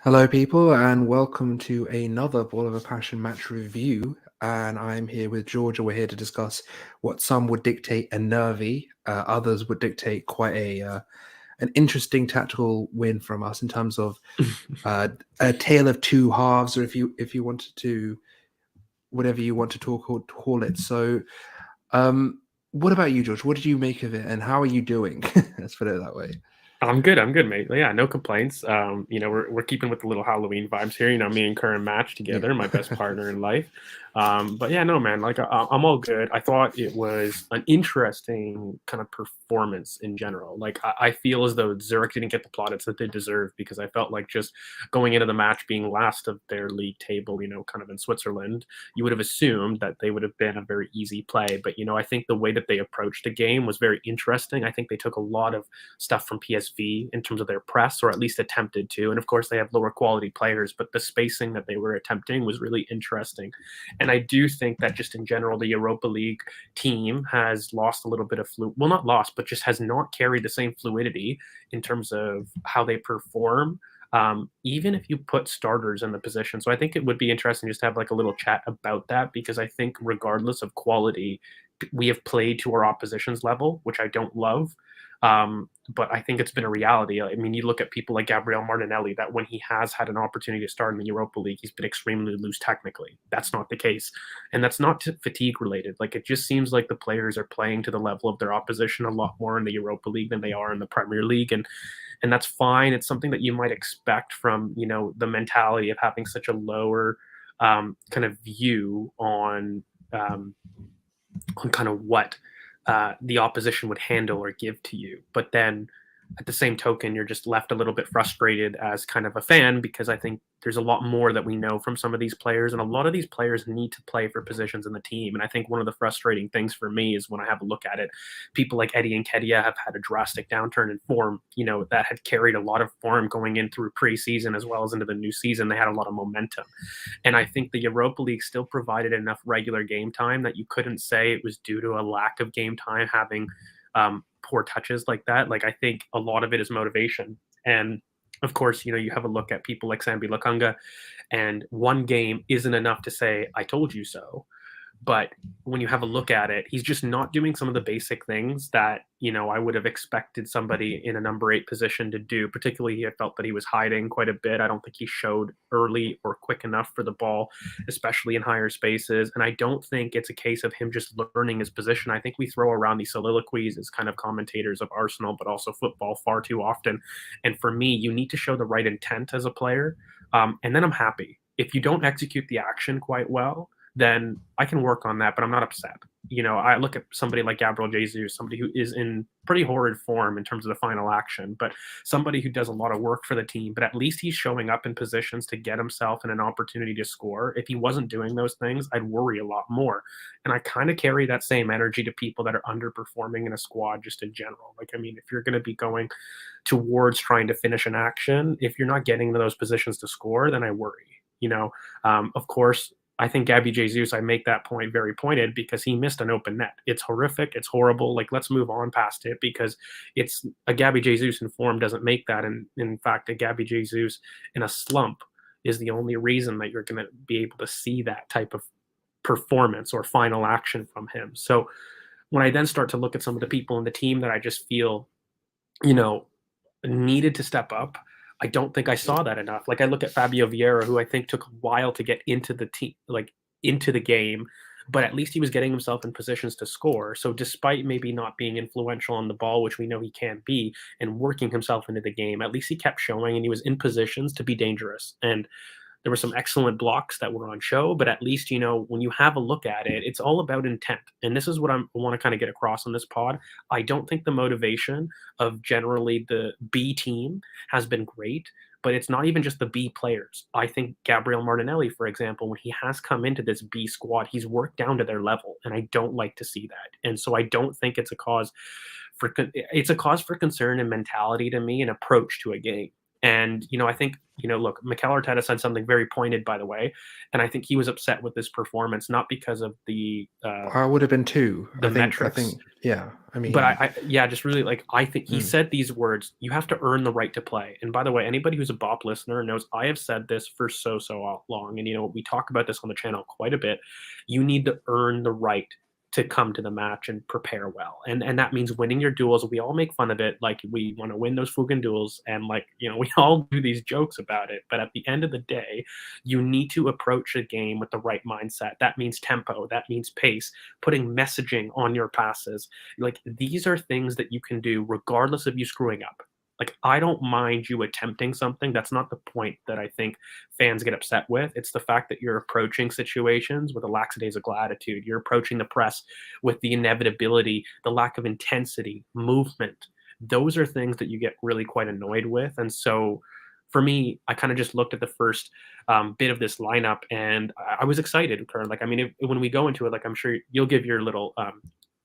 Hello, people, and welcome to another Ball of a Passion match review. And I'm here with Georgia. We're here to discuss what some would dictate a nervy, others would dictate quite an interesting tactical win from us in terms of a tale of two halves, or if you wanted to, whatever you want to call it. So, what about you, George? What did you make of it, and how are you doing? Let's put it that way. I'm good, mate. Yeah, no complaints. We're keeping with the little Halloween vibes here. Me and Curran match together, my best partner in life. But yeah, no, man, I'm all good. I thought it was an interesting kind of performance in general. I feel as though Zurich didn't get the plaudits that they deserve, because I felt like just going into the match being last of their league table, kind of in Switzerland, you would have assumed that they would have been a very easy play. But, I think the way that they approached the game was very interesting. I think they took a lot of stuff from PSV in terms of their press, or at least attempted to. And of course, they have lower quality players, but the spacing that they were attempting was really interesting. And I do think that just in general, the Europa League team has lost a little bit of well, not lost, but just has not carried the same fluidity in terms of how they perform, even if you put starters in the position. So I think it would be interesting just to have like a little chat about that, because I think regardless of quality, we have played to our opposition's level, which I don't love. But I think it's been a reality. I mean, you look at people like Gabriel Martinelli, that when he has had an opportunity to start in the Europa League, he's been extremely loose technically. That's not the case. And that's not fatigue related. Like, it just seems like the players are playing to the level of their opposition a lot more in the Europa League than they are in the Premier League. And that's fine. It's something that you might expect from, the mentality of having such a lower kind of view on kind of what the opposition would handle or give to you. But then at the same token, you're just left a little bit frustrated as kind of a fan, because I think there's a lot more that we know from some of these players, and a lot of these players need to play for positions in the team. And I think one of the frustrating things for me is when I have a look at it, people like Eddie and Kedia have had a drastic downturn in form, that had carried a lot of form going in through preseason as well as into the new season. They had a lot of momentum. And I think the Europa League still provided enough regular game time that you couldn't say it was due to a lack of game time having poor touches like that. Like, I think a lot of it is motivation. And of course, you have a look at people like Sambi Lakunga, and one game isn't enough to say, I told you so. But when you have a look at it, he's just not doing some of the basic things that, I would have expected somebody in a number 8 position to do. Particularly, I felt that he was hiding quite a bit. I don't think he showed early or quick enough for the ball, especially in higher spaces. And I don't think it's a case of him just learning his position. I think we throw around these soliloquies as kind of commentators of Arsenal, but also football, far too often. And for me, you need to show the right intent as a player. And then I'm happy. If you don't execute the action quite well, then I can work on that, but I'm not upset. I look at somebody like Gabriel Jesus, somebody who is in pretty horrid form in terms of the final action, but somebody who does a lot of work for the team, but at least he's showing up in positions to get himself in an opportunity to score. If he wasn't doing those things, I'd worry a lot more. And I kind of carry that same energy to people that are underperforming in a squad just in general. Like, I mean, if you're going to be going towards trying to finish an action, if you're not getting to those positions to score, then I worry. Of course, I think Gabby Jesus, I make that point very pointed, because he missed an open net. It's horrific. It's horrible. Like, let's move on past it, because it's a Gabby Jesus in form doesn't make that. And in fact, a Gabby Jesus in a slump is the only reason that you're going to be able to see that type of performance or final action from him. So when I then start to look at some of the people in the team that I just feel, needed to step up, I don't think I saw that enough. Like, I look at Fabio Vieira, who I think took a while to get into the team, like into the game, but at least he was getting himself in positions to score. So despite maybe not being influential on the ball, which we know he can be, and working himself into the game, at least he kept showing, and he was in positions to be dangerous. And there were some excellent blocks that were on show, but at least, when you have a look at it, it's all about intent. And this is what I want to kind of get across on this pod. I don't think the motivation of generally the B team has been great, but it's not even just the B players. I think Gabriel Martinelli, for example, when he has come into this B squad, he's worked down to their level, and I don't like to see that. And so I don't think it's a cause for concern and mentality to me, and approach to a game. And, I think, look, Mikel Arteta said something very pointed, by the way, and I think he was upset with this performance, not because of I would have been too. the I metrics, think, yeah. I but mean, yeah, just really like, I think he mm, said these words: "You have to earn the right to play." And by the way, anybody who's a BoP listener knows I have said this for so long, and we talk about this on the channel quite a bit. You need to earn the right to come to the match and prepare well, and that means winning your duels. We all make fun of it, like we want to win those Fugen duels, and like we all do these jokes about it. But at the end of the day, you need to approach a game with the right mindset. That means tempo. That means pace. Putting messaging on your passes, like these are things that you can do regardless of you screwing up. Like, I don't mind you attempting something. That's not the point that I think fans get upset with. It's the fact that you're approaching situations with a lackadaisical attitude. You're approaching the press with the inevitability, the lack of intensity, movement. Those are things that you get really quite annoyed with. And so for me, I kind of just looked at the first bit of this lineup, and I was excited, Kern. Like, I mean, when we go into it, like, I'm sure you'll give your little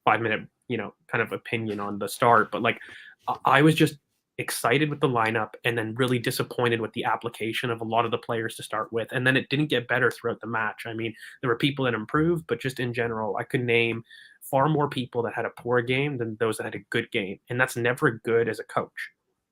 5 minute, kind of opinion on the start. But like, I was just excited with the lineup, and then really disappointed with the application of a lot of the players to start with. And then it didn't get better throughout the match. I mean, there were people that improved, but just in general, I could name far more people that had a poor game than those that had a good game. And that's never good as a coach.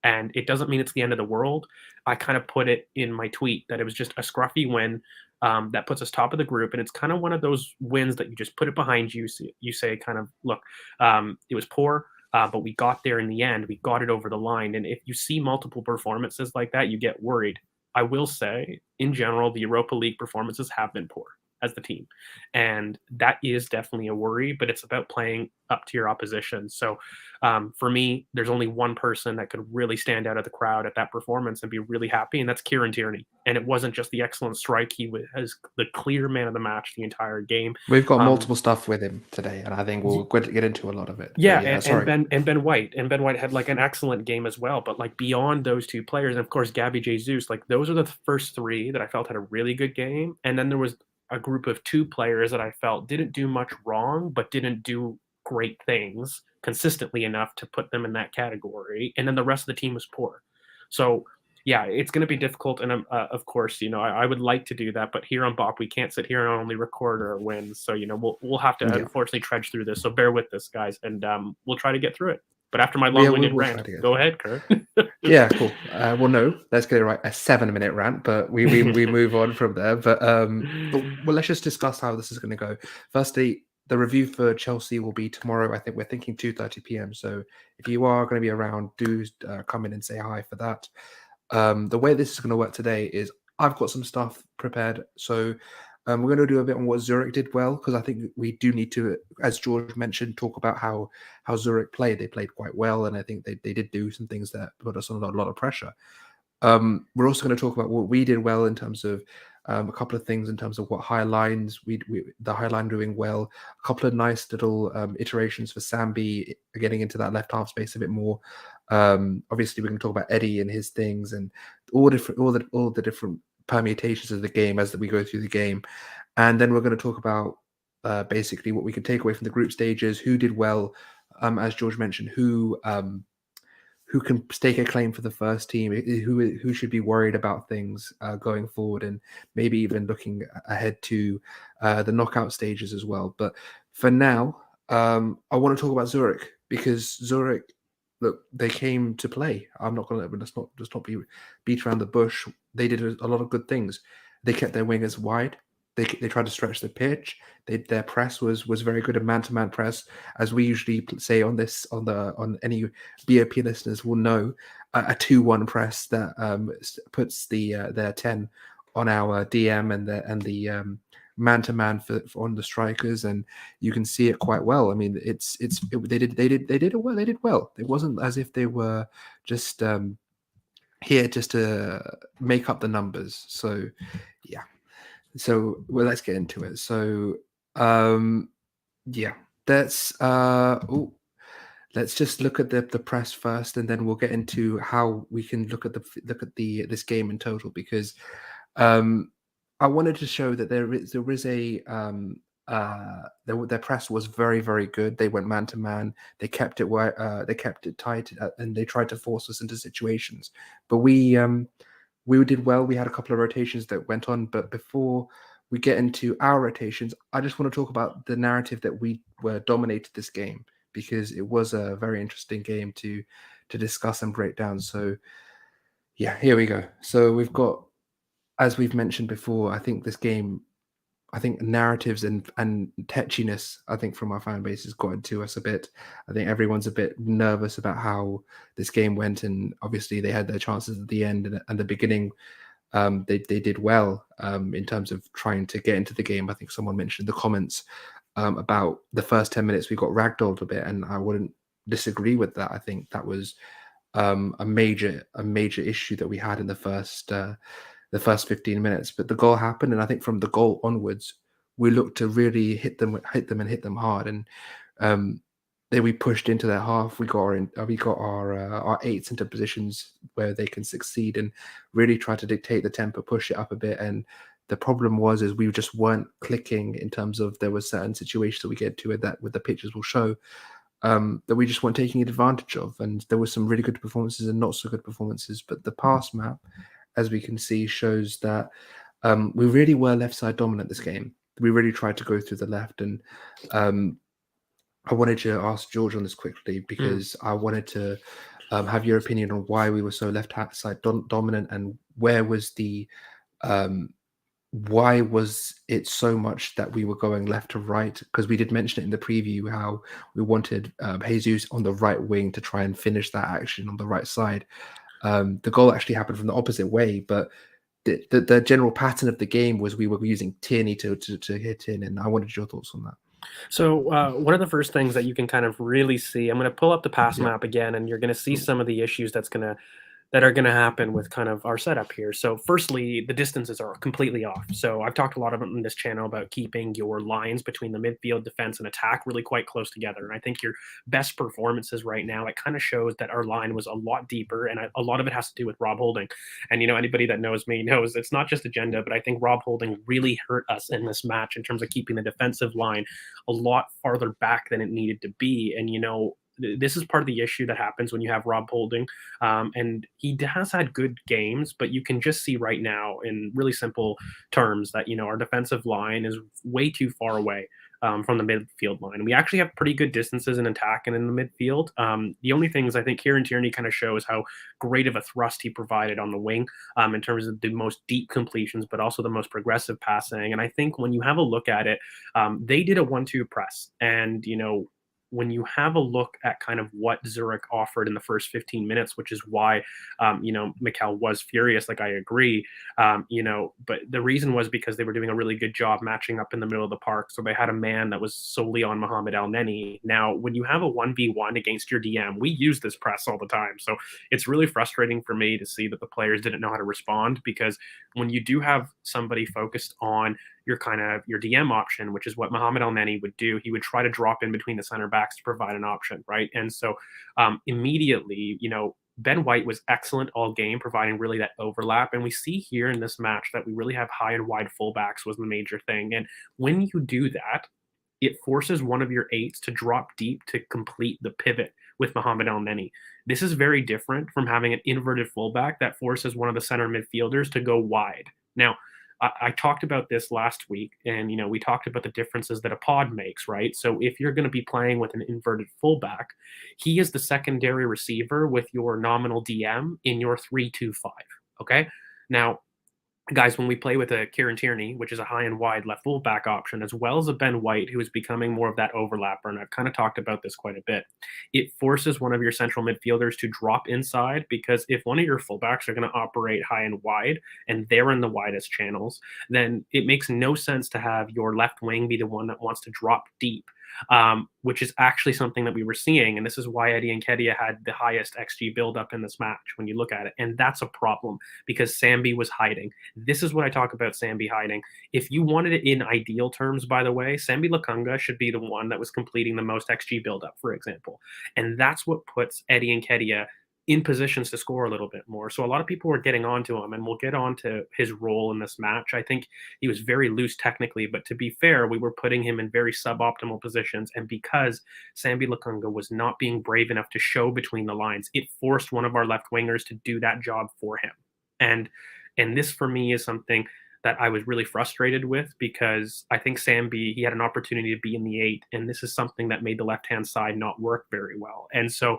And it doesn't mean it's the end of the world. I kind of put it in my tweet that it was just a scruffy win that puts us top of the group. And it's kind of one of those wins that you just put it behind you. So you say, kind of, look, it was poor, but we got there in the end. We got it over the line. And if you see multiple performances like that, you get worried. I will say, in general, the Europa League performances have been poor as the team. And that is definitely a worry, but it's about playing up to your opposition. So for me, there's only one person that could really stand out of the crowd at that performance and be really happy, and that's Kieran Tierney. And it wasn't just the excellent strike. He was the clear man of the match the entire game. we've got multiple stuff with him today, and I think we'll get into a lot of it. Yeah, But yeah, and, sorry. Ben White had like an excellent game as well. But like, beyond those two players, and of course Gabby Jesus, like those are the first three that I felt had a really good game. And then there was a group of two players that I felt didn't do much wrong, but didn't do great things consistently enough to put them in that category. And then the rest of the team was poor. So yeah, it's going to be difficult. And of course, I would like to do that, but here on BoP, we can't sit here and only record our wins. So, we'll have to unfortunately trudge through this. So bear with this, guys, and we'll try to get through it. But after my long-winded rant, go ahead, Kurt. Yeah, cool. Well, no, let's get it right. A 7-minute rant, but we move on from there. But well, let's just discuss how this is going to go. Firstly, the review for Chelsea will be tomorrow. I think we're thinking 2:30 p.m. So if you are going to be around, do come in and say hi for that. The way this is going to work today is I've got some stuff prepared. So we're going to do a bit on what Zurich did well, because I think we do need to, as George mentioned, talk about how Zurich played. They played quite well, and I think they did do some things that put us on a lot of pressure. We're also going to talk about what we did well in terms of a couple of things in terms of what high lines the high line doing well, a couple of nice little iterations for Sambi getting into that left half space a bit more. Obviously, we can talk about Eddie and his things and all the different permutations of the game as we go through the game, and then we're going to talk about basically what we can take away from the group stages, who did well, as George mentioned, who can stake a claim for the first team, who should be worried about things going forward, and maybe even looking ahead to the knockout stages as well. But for now, I want to talk about Zurich, because Zurich, look, they came to play. I'm not going to let's not be beat around the bush. They did a lot of good things. They kept their wingers wide. They tried to stretch the pitch. Their press was very good, a man-to-man press, as we usually say on any BoP listeners will know, a 2-1 press that puts their 10 on our DM and the man-to-man for on the strikers, and you can see it quite well. I mean, they did it well. They did well. It wasn't as if they were just here just to make up the numbers. So yeah. So let's get into it. So yeah, let's just look at the press first, and then we'll get into how we can look at this game in total, because I wanted to show that there is their press was very, very good. They went man to man. They kept it tight, and they tried to force us into situations. But we did well. We had a couple of rotations that went on. But before we get into our rotations, I just want to talk about the narrative that we were dominated this game, because it was a very interesting game to discuss and break down. So yeah, here we go. So we've got, as we've mentioned before, I think this game, I think narratives and tetchiness, I think from our fan base has gotten to us a bit. I think everyone's a bit nervous about how this game went, and obviously they had their chances at the end and the beginning. They did well in terms of trying to get into the game. I think someone mentioned in the comments about the first 10 minutes we got ragdolled a bit, and I wouldn't disagree with that. I think that was a major issue that we had in the first 15 minutes. But the goal happened, and I think from the goal onwards, we looked to really hit them and hit them hard. And then we pushed into their half. We got our eights into positions where they can succeed and really try to dictate the tempo, push it up a bit. And the problem was is we just weren't clicking in terms of there were certain situations that we get to it that with the pictures will show that we just weren't taking advantage of. And there were some really good performances and not so good performances. But the pass map, as we can see, shows that we really were left side dominant this game. We really tried to go through the left, and I wanted to ask George on this quickly because I wanted to have your opinion on why we were so left side dominant, and where was the why was it so much that we were going left to right? Because we did mention it in the preview how we wanted Jesus on the right wing to try and finish that action on the right side. The goal actually happened from the opposite way, but the general pattern of the game was we were using Tierney to hit in, and I wanted your thoughts on that. So one of the first things that you can kind of really see, I'm going to pull up the pass map again, and you're going to see some of the issues that are going to happen with kind of our setup here. So firstly, the distances are completely off. So I've talked a lot about in this channel about keeping your lines between the midfield, defense, and attack really quite close together. And I think your best performances right now, it kind of shows that our line was a lot deeper, and a lot of it has to do with Rob Holding. And, anybody that knows me knows it's not just agenda, but I think Rob Holding really hurt us in this match in terms of keeping the defensive line a lot farther back than it needed to be. And, this is part of the issue that happens when you have Rob Holding. And he has had good games, but you can just see right now in really simple terms that, our defensive line is way too far away from the midfield line. We actually have pretty good distances in attack and in the midfield. The only thing is I think Kieran Tierney kind of shows how great of a thrust he provided on the wing in terms of the most deep completions, but also the most progressive passing. And I think when you have a look at it, they did a 1-2 press. And, when you have a look at kind of what Zurich offered in the first 15 minutes, which is why, Mikel was furious, like I agree, but the reason was because they were doing a really good job matching up in the middle of the park. So they had a man that was solely on Mohamed El Neni. Now, when you have a 1v1 against your DM, we use this press all the time. So it's really frustrating for me to see that the players didn't know how to respond, because when you do have somebody focused on your DM option, which is what Mohamed El Neni would do, he would try to drop in between the center backs to provide an option, right? And so immediately, Ben White was excellent all game, providing really that overlap. And we see here in this match that we really have high and wide fullbacks was the major thing. And when you do that, it forces one of your eights to drop deep to complete the pivot with Mohamed El Neni. This is very different from having an inverted fullback that forces one of the center midfielders to go wide. Now, I talked about this last week, and we talked about the differences that a pod makes, right? So if you're going to be playing with an inverted fullback, he is the secondary receiver with your nominal DM in your 3-2-5. Okay, now, guys, when we play with a Kieran Tierney, which is a high and wide left fullback option, as well as a Ben White, who is becoming more of that overlapper, and I've kind of talked about this quite a bit, it forces one of your central midfielders to drop inside, because if one of your fullbacks are going to operate high and wide, and they're in the widest channels, then it makes no sense to have your left wing be the one that wants to drop deep. Which is actually something that we were seeing. And this is why Eddie Nketiah had the highest XG buildup in this match when you look at it. And that's a problem, because Sambi was hiding. This is what I talk about Sambi hiding. If you wanted it in ideal terms, by the way, Sambi Lakunga should be the one that was completing the most XG buildup, for example. And that's what puts Eddie Nketiah in positions to score a little bit more. So a lot of people were getting onto him, and we'll get onto his role in this match. I think he was very loose technically, but to be fair, we were putting him in very suboptimal positions. And because Sambi Lukunga was not being brave enough to show between the lines, it forced one of our left wingers to do that job for him. And this for me is something that I was really frustrated with, because I think Sambi, he had an opportunity to be in the 8, and this is something that made the left-hand side not work very well. And so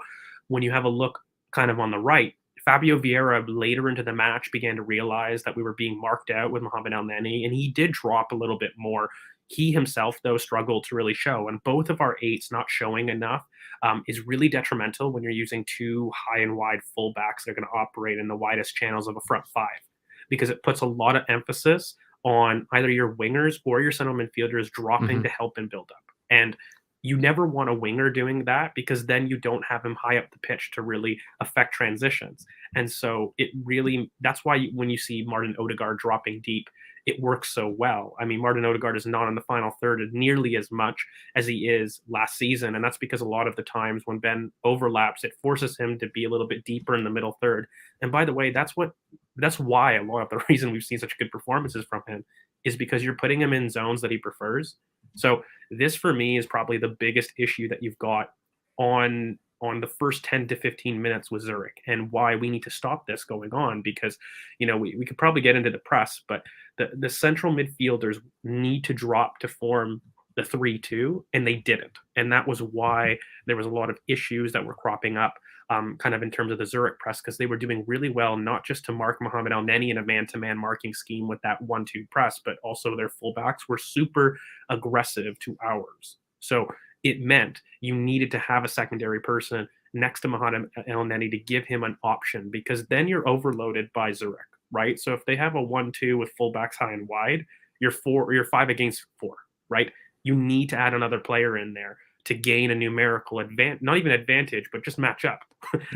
when you have a look kind of on the right, Fabio Vieira later into the match began to realize that we were being marked out with Mohamed El Neni, and he did drop a little bit more. He himself, though, struggled to really show, and both of our 8s not showing enough is really detrimental when you're using 2 high and wide fullbacks that are going to operate in the widest channels of a front 5, because it puts a lot of emphasis on either your wingers or your central midfielders dropping to help and build up. And you never want a winger doing that, because then you don't have him high up the pitch to really affect transitions. And so it really, that's why when you see Martin Odegaard dropping deep, it works so well. I mean, Martin Odegaard is not in the final third nearly as much as he is last season. And that's because a lot of the times when Ben overlaps, it forces him to be a little bit deeper in the middle third. And by the way, that's why a lot of the reason we've seen such good performances from him is because you're putting him in zones that he prefers. So this for me is probably the biggest issue that you've got on the first 10 to 15 minutes with Zurich, and why we need to stop this going on, because we could probably get into the press, but the central midfielders need to drop to form the 3-2, and they didn't. And that was why there was a lot of issues that were cropping up kind of in terms of the Zurich press, because they were doing really well, not just to mark Mohamed El Neni in a man-to-man marking scheme with that 1-2 press, but also their fullbacks were super aggressive to ours. So it meant you needed to have a secondary person next to Mohamed El Neni to give him an option, because then you're overloaded by Zurich, right? So if they have a 1-2 with fullbacks high and wide, you're 5 against 4, right? You need to add another player in there to gain a numerical advantage, not even advantage, but just match up.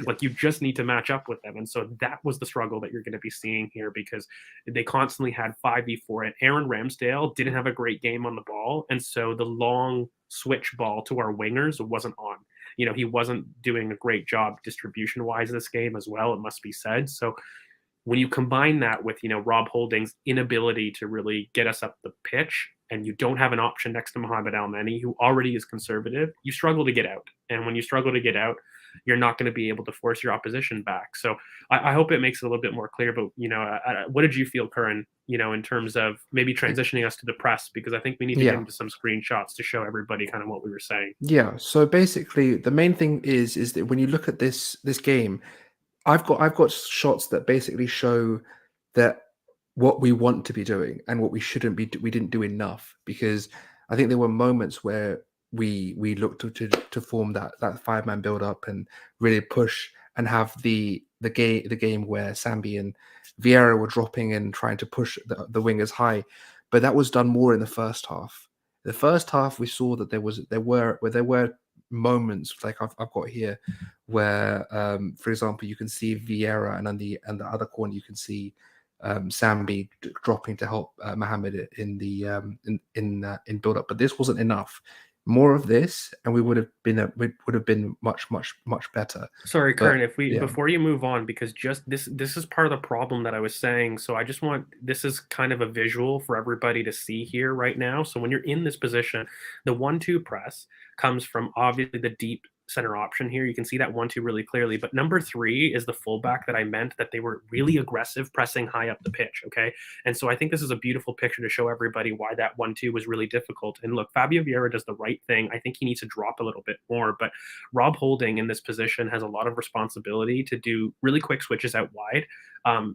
Like, you just need to match up with them. And so that was the struggle that you're going to be seeing here, because they constantly had 5v4, and Aaron Ramsdale didn't have a great game on the ball. And so the long switch ball to our wingers wasn't on. He wasn't doing a great job distribution wise this game as well, it must be said. So when you combine that with, Rob Holding's inability to really get us up the pitch, and you don't have an option next to Mohamed El Neni, who already is conservative, you struggle to get out. And when you struggle to get out, you're not going to be able to force your opposition back. So I hope it makes it a little bit more clear. But, what did you feel, Curran, in terms of maybe transitioning us to the press? Because I think we need to get into some screenshots to show everybody kind of what we were saying. Yeah. So basically, the main thing is that when you look at this game, I've got shots that basically show that what we want to be doing and what we shouldn't be. We didn't do enough, because I think there were moments where we looked to form that 5-man build up and really push and have the game where Sambi and Vieira were dropping and trying to push the wingers high, but that was done more in the first half. The first half, we saw that there were moments like I've got here where, for example, you can see Vieira, and on the other corner you can see Sambi dropping to help Mohamed in the in build up. But this wasn't enough. More of this, and we would have been much better. Sorry, Karen, before you move on, because just this is part of the problem that I was saying. So I just want, this is kind of a visual for everybody to see here right now. So when you're in this position, the 1-2 press comes from obviously the deep center option here. You can see that 1-2 really clearly, but number 3 is the fullback that I meant that they were really aggressive pressing high up the pitch. Okay. And so I think this is a beautiful picture to show everybody why that 1-2 was really difficult. And look, Fabio Vieira does the right thing. I think he needs to drop a little bit more, but Rob Holding in this position has a lot of responsibility to do really quick switches out wide,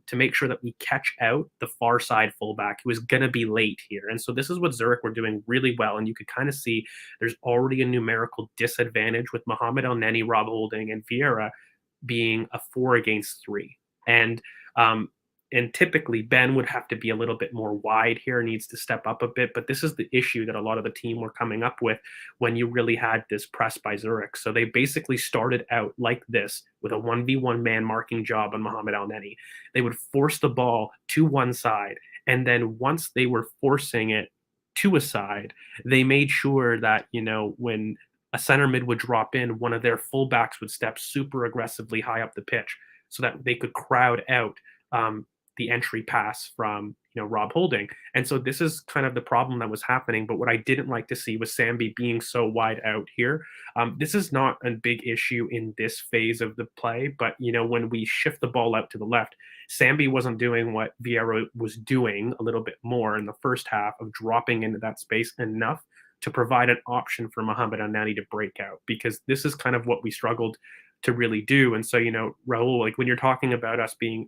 to make sure that we catch out the far side fullback who is going to be late here. And so this is what Zurich were doing really well. And you could kind of see there's already a numerical disadvantage with Mohamed El Neni, Rob Holding, and Vieira being a 4 against 3. And typically Ben would have to be a little bit more wide here, needs to step up a bit. But this is the issue that a lot of the team were coming up with when you really had this press by Zurich. So they basically started out like this with a 1v1 man marking job on Mohamed El Neni. They would force the ball to one side. And then once they were forcing it to a side, they made sure that, when a center mid would drop in, one of their fullbacks would step super aggressively high up the pitch so that they could crowd out the entry pass from Rob Holding. And so this is kind of the problem that was happening. But what I didn't like to see was Sambi being so wide out here. This is not a big issue in this phase of the play, but when we shift the ball out to the left, Sambi wasn't doing what Vieira was doing a little bit more in the first half of dropping into that space enough to provide an option for Mohamed Al-Nani to break out, because this is kind of what we struggled to really do. And so, Raul, like when you're talking about us being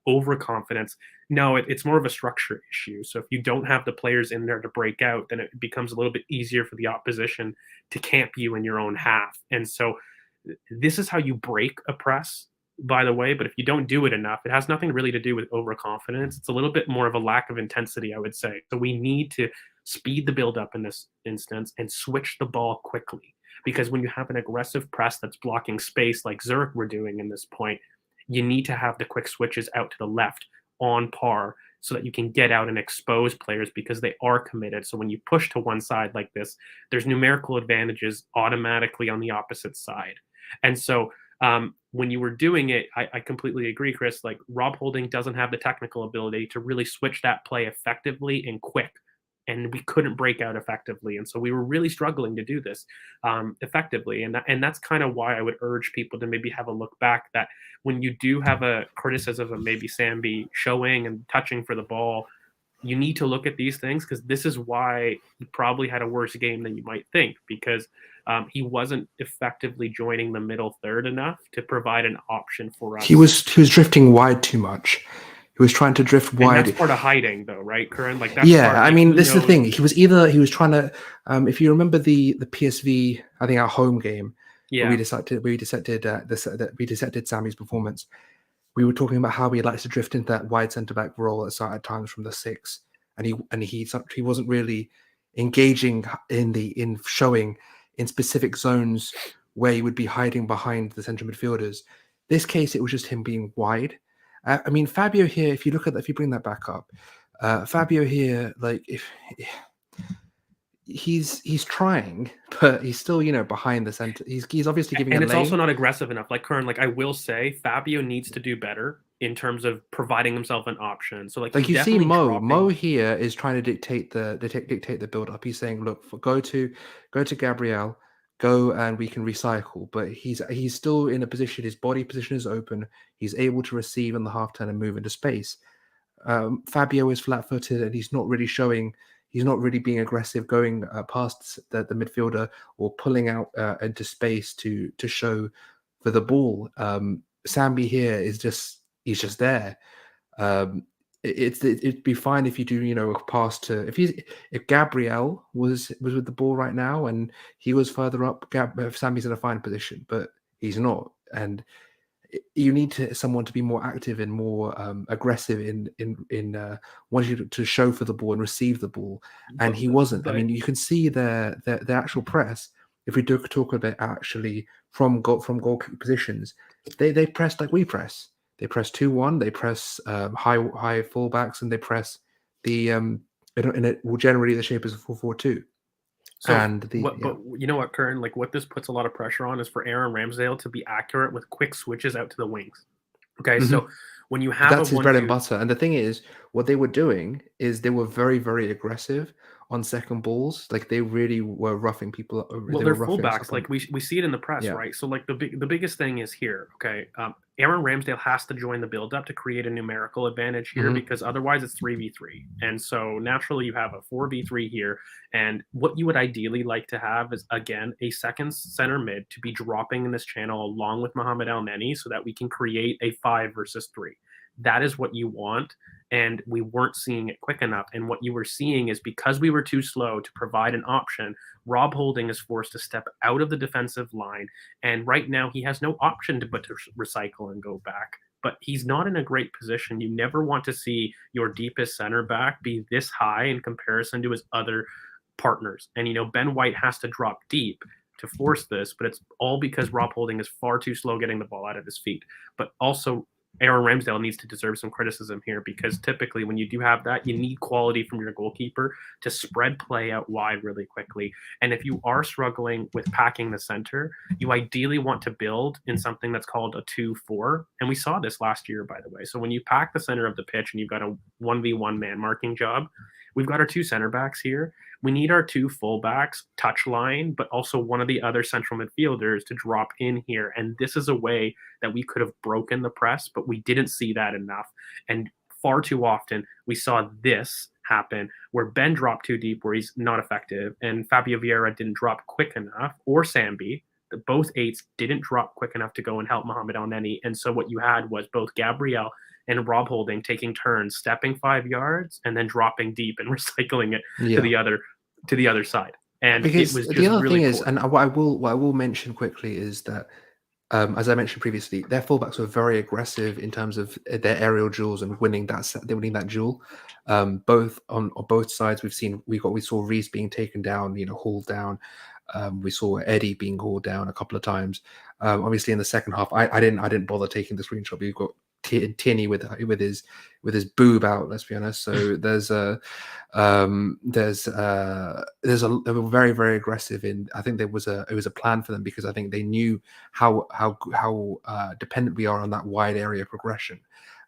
overconfidence, no, it's more of a structure issue. So if you don't have the players in there to break out, then it becomes a little bit easier for the opposition to camp you in your own half. And so this is how you break a press, by the way. But if you don't do it enough, it has nothing really to do with overconfidence. It's a little bit more of a lack of intensity, I would say. So we need to speed the build up in this instance and switch the ball quickly. Because when you have an aggressive press that's blocking space like Zurich were doing in this point, you need to have the quick switches out to the left on par so that you can get out and expose players because they are committed. So when you push to one side like this, there's numerical advantages automatically on the opposite side. And so when you were doing it, I completely agree, Chris. Like Rob Holding doesn't have the technical ability to really switch that play effectively and quick. And we couldn't break out effectively. And so we were really struggling to do this effectively. And that's kind of why I would urge people to maybe have a look back, that when you do have a criticism of maybe Sambi showing and touching for the ball, you need to look at these things, because this is why he probably had a worse game than you might think, because he wasn't effectively joining the middle third enough to provide an option for us. He was drifting wide too much. He was trying to drift wide. And that's part of hiding, though, right, Curran? Like that's I mean, this is the thing. He was trying to. If you remember the PSV, I think our home game, where we dissected Sammy's performance. We were talking about how he likes to drift into that wide centre back role at times from the 6, and he wasn't really engaging in showing in specific zones where he would be hiding behind the central midfielders. This case, it was just him being wide. I mean, Fabio here, if you bring that back up, Fabio here, like if he's trying, but he's still, behind the center. He's obviously giving and it's lane. Also not aggressive enough. Like Curran, like I will say, Fabio needs to do better in terms of providing himself an option. So like you see Mo here is trying to dictate the build up. He's saying, look, go to Gabriel, go and we can recycle. But he's still in a position, his body position is open. He's able to receive in the half turn and move into space. Fabio is flat footed and he's not really showing. He's not really being aggressive, going past the midfielder or pulling out into space to show for the ball. Sambi here is he's just there. It'd be fine if you do a pass to if Gabriel was with the ball right now and he was further up. Sambi's in a fine position, but he's not, and you need someone to be more active and more aggressive in wanting to show for the ball and receive the ball, and he wasn't. I mean, you can see the actual press. If we do talk about actually from goal kick positions, they press like we press. They press 2-1. They press high fullbacks, and they press and it will generally the shape is a 4-4-2. So, but you know what, Curran? Like what this puts a lot of pressure on is for Aaron Ramsdale to be accurate with quick switches out to the wings. Okay, so when you have that's his bread and butter, and the thing is, what they were doing is they were very, very aggressive on second balls. Like they really were roughing people. Well, they're fullbacks. Like we see it in the press, right? So like the biggest thing is here. Okay, Aaron Ramsdale has to join the build-up to create a numerical advantage here, because otherwise it's 3v3. And so naturally you have a 4v3 here. And what you would ideally like to have is, again, a second center mid to be dropping in this channel along with Mohamed Al-Nani so that we can create a 5 versus 3. That is what you want. And we weren't seeing it quick enough. And what you were seeing is because we were too slow to provide an option, Rob Holding is forced to step out of the defensive line. And right now he has no option but to recycle and go back. But he's not in a great position. You never want to see your deepest center back be this high in comparison to his other partners. And, Ben White has to drop deep to force this, but it's all because Rob Holding is far too slow getting the ball out of his feet. But also, Aaron Ramsdale needs to deserve some criticism here, because typically when you do have that, you need quality from your goalkeeper to spread play out wide really quickly. And if you are struggling with packing the center, you ideally want to build in something that's called a 2-4. And we saw this last year, by the way. So when you pack the center of the pitch and you've got a 1v1 man marking job, we've got our two center backs here. We need our two fullbacks touch line, but also one of the other central midfielders to drop in here. And this is a way that we could have broken the press, but we didn't see that enough. And far too often we saw this happen where Ben dropped too deep where he's not effective, and Fabio Vieira didn't drop quick enough, or Sambi. Both eights didn't drop quick enough to go and help Mohamed Elneny. And so what you had was both Gabriel and Rob Holding taking turns, stepping 5 yards and then dropping deep and recycling it to the other side. And because it was just the other really thing is, poor. and what I will mention quickly is that, as I mentioned previously, their fullbacks were very aggressive in terms of their aerial duels and winning that duel. Both on both sides, we saw Reece being taken down, hauled down. We saw Eddie being hauled down a couple of times. Obviously, in the second half, I didn't bother taking the screenshot. We've got Tierney with his boob out. Let's be honest. So they were very, very aggressive. I think it was a plan for them, because I think they knew how dependent we are on that wide area progression.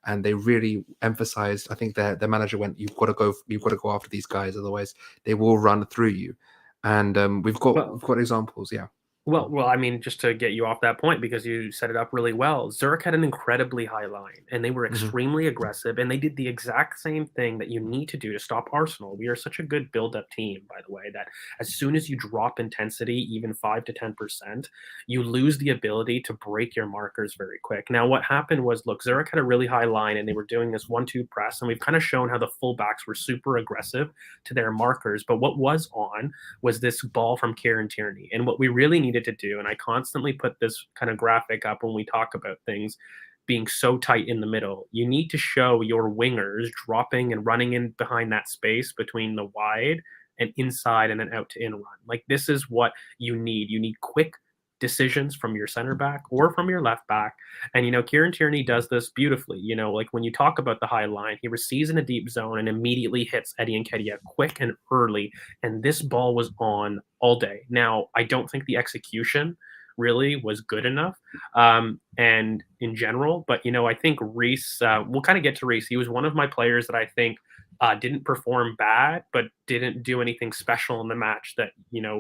And they really emphasized. I think their manager went, "You've got to go after these guys, otherwise they will run through you." And we've got examples, yeah. Well, I mean, just to get you off that point, because you set it up really well, Zurich had an incredibly high line, and they were extremely aggressive, and they did the exact same thing that you need to do to stop Arsenal. We are such a good build-up team, by the way, that as soon as you drop intensity, even 5 to 10%, you lose the ability to break your markers very quick. Now, what happened was, look, Zurich had a really high line, and they were doing this 1-2 press, and we've kind of shown how the fullbacks were super aggressive to their markers, but what was on was this ball from Kieran Tierney, and what we really needed to do, and I constantly put this kind of graphic up when we talk about things being so tight in the middle, you need to show your wingers dropping and running in behind that space between the wide and inside and then out to in run. Like, this is what you need. You need quick decisions from your center back or from your left back. And, Kieran Tierney does this beautifully. Like when you talk about the high line, he receives in a deep zone and immediately hits Eddie Nketiah quick and early. And this ball was on all day. Now, I don't think the execution really was good enough and in general, but I think Reece, we'll kind of get to Reece. He was one of my players that I think didn't perform bad, but didn't do anything special in the match that,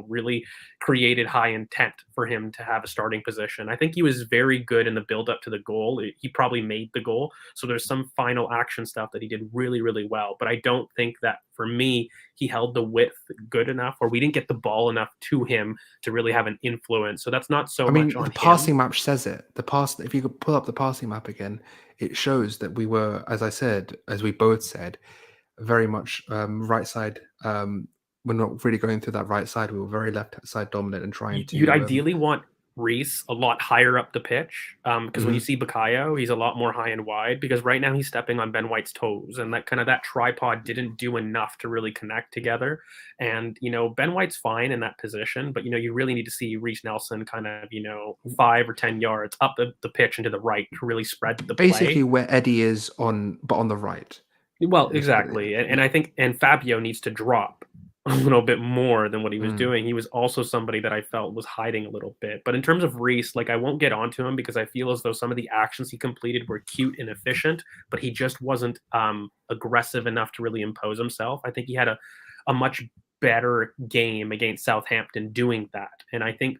really created high intent for him to have a starting position. I think he was very good in the build up to the goal. He probably made the goal. So there's some final action stuff that he did really, really well. But I don't think that, for me, he held the width good enough, or we didn't get the ball enough to him to really have an influence. So that's not so much on the him. passing map says it. If you could pull up the passing map again, it shows that we were, as we both said, very much right side. We're not really going through that right side. We were very left side dominant and trying to. You'd ideally want Reece a lot higher up the pitch, because when you see Bukayo, he's a lot more high and wide, because right now he's stepping on Ben White's toes, and that tripod didn't do enough to really connect together. And Ben White's fine in that position, but you really need to see Reece Nelson kind of 5 or 10 yards up the pitch and to the right to really spread the play. Basically where Eddie is on the right. Well, exactly. And I think Fabio needs to drop a little bit more than what he was doing. He was also somebody that I felt was hiding a little bit. But in terms of Reece, I won't get onto him because I feel as though some of the actions he completed were cute and efficient, but he just wasn't aggressive enough to really impose himself. I think he had a much better game against Southampton doing that. And I think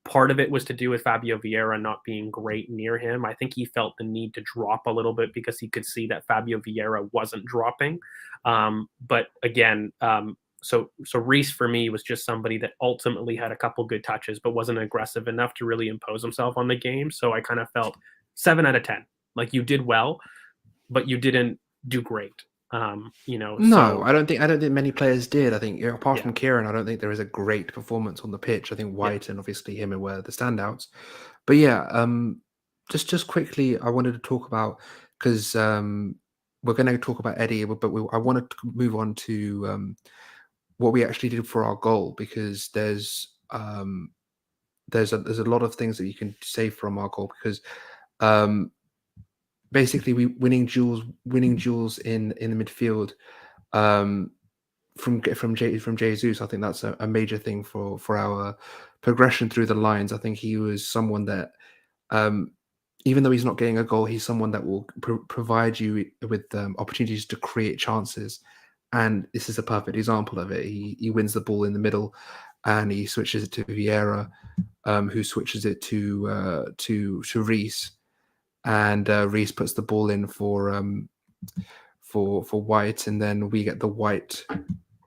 part of it was to do with Fabio Vieira not being great near him. I think he felt the need to drop a little bit because he could see that Fabio Vieira wasn't dropping. But again, so Reece for me was just somebody that ultimately had a couple good touches, but wasn't aggressive enough to really impose himself on the game. So I kind of felt 7 out of 10. Like, you did well, but you didn't do great. No, I don't think many players did. I think apart from Kieran, I don't think there is a great performance on the pitch. I think White and obviously him were the standouts. But just quickly, I wanted to talk about, because we're going to talk about Eddie, but I wanted to move on to what we actually did for our goal, because there's a lot of things that you can say from our goal, because basically we winning duels in the midfield. Um, from Jesus, I think that's a major thing for our progression through the lines. I think he was someone that, um, even though he's not getting a goal, he's someone that will provide you with opportunities to create chances. And this is a perfect example of it. He wins the ball in the middle, and he switches it to Vieira, who switches it to Reese, and Reese puts the ball in for White, and then we get the White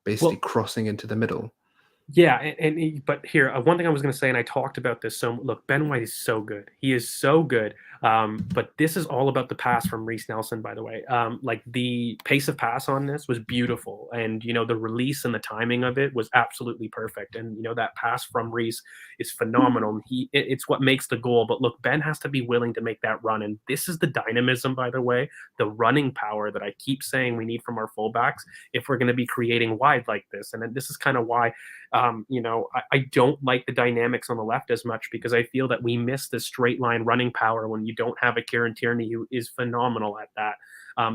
basically Well, crossing into the middle. yeah, but here, one thing I was going to say, and I talked about this. So look, Ben White is so good. He is so good. But this is all about the pass from Reese Nelson, by the way. Like the pace of pass on this was beautiful, and the release and the timing of it was absolutely perfect. And that pass from Reese is phenomenal. It's what makes the goal. But look, Ben has to be willing to make that run, and this is the dynamism, by the way, the running power that I keep saying we need from our fullbacks if we're going to be creating wide like this. And this is kind of why I don't like the dynamics on the left as much, because I feel that we miss the straight line running power when you don't have a Kieran Tierney who is phenomenal at that.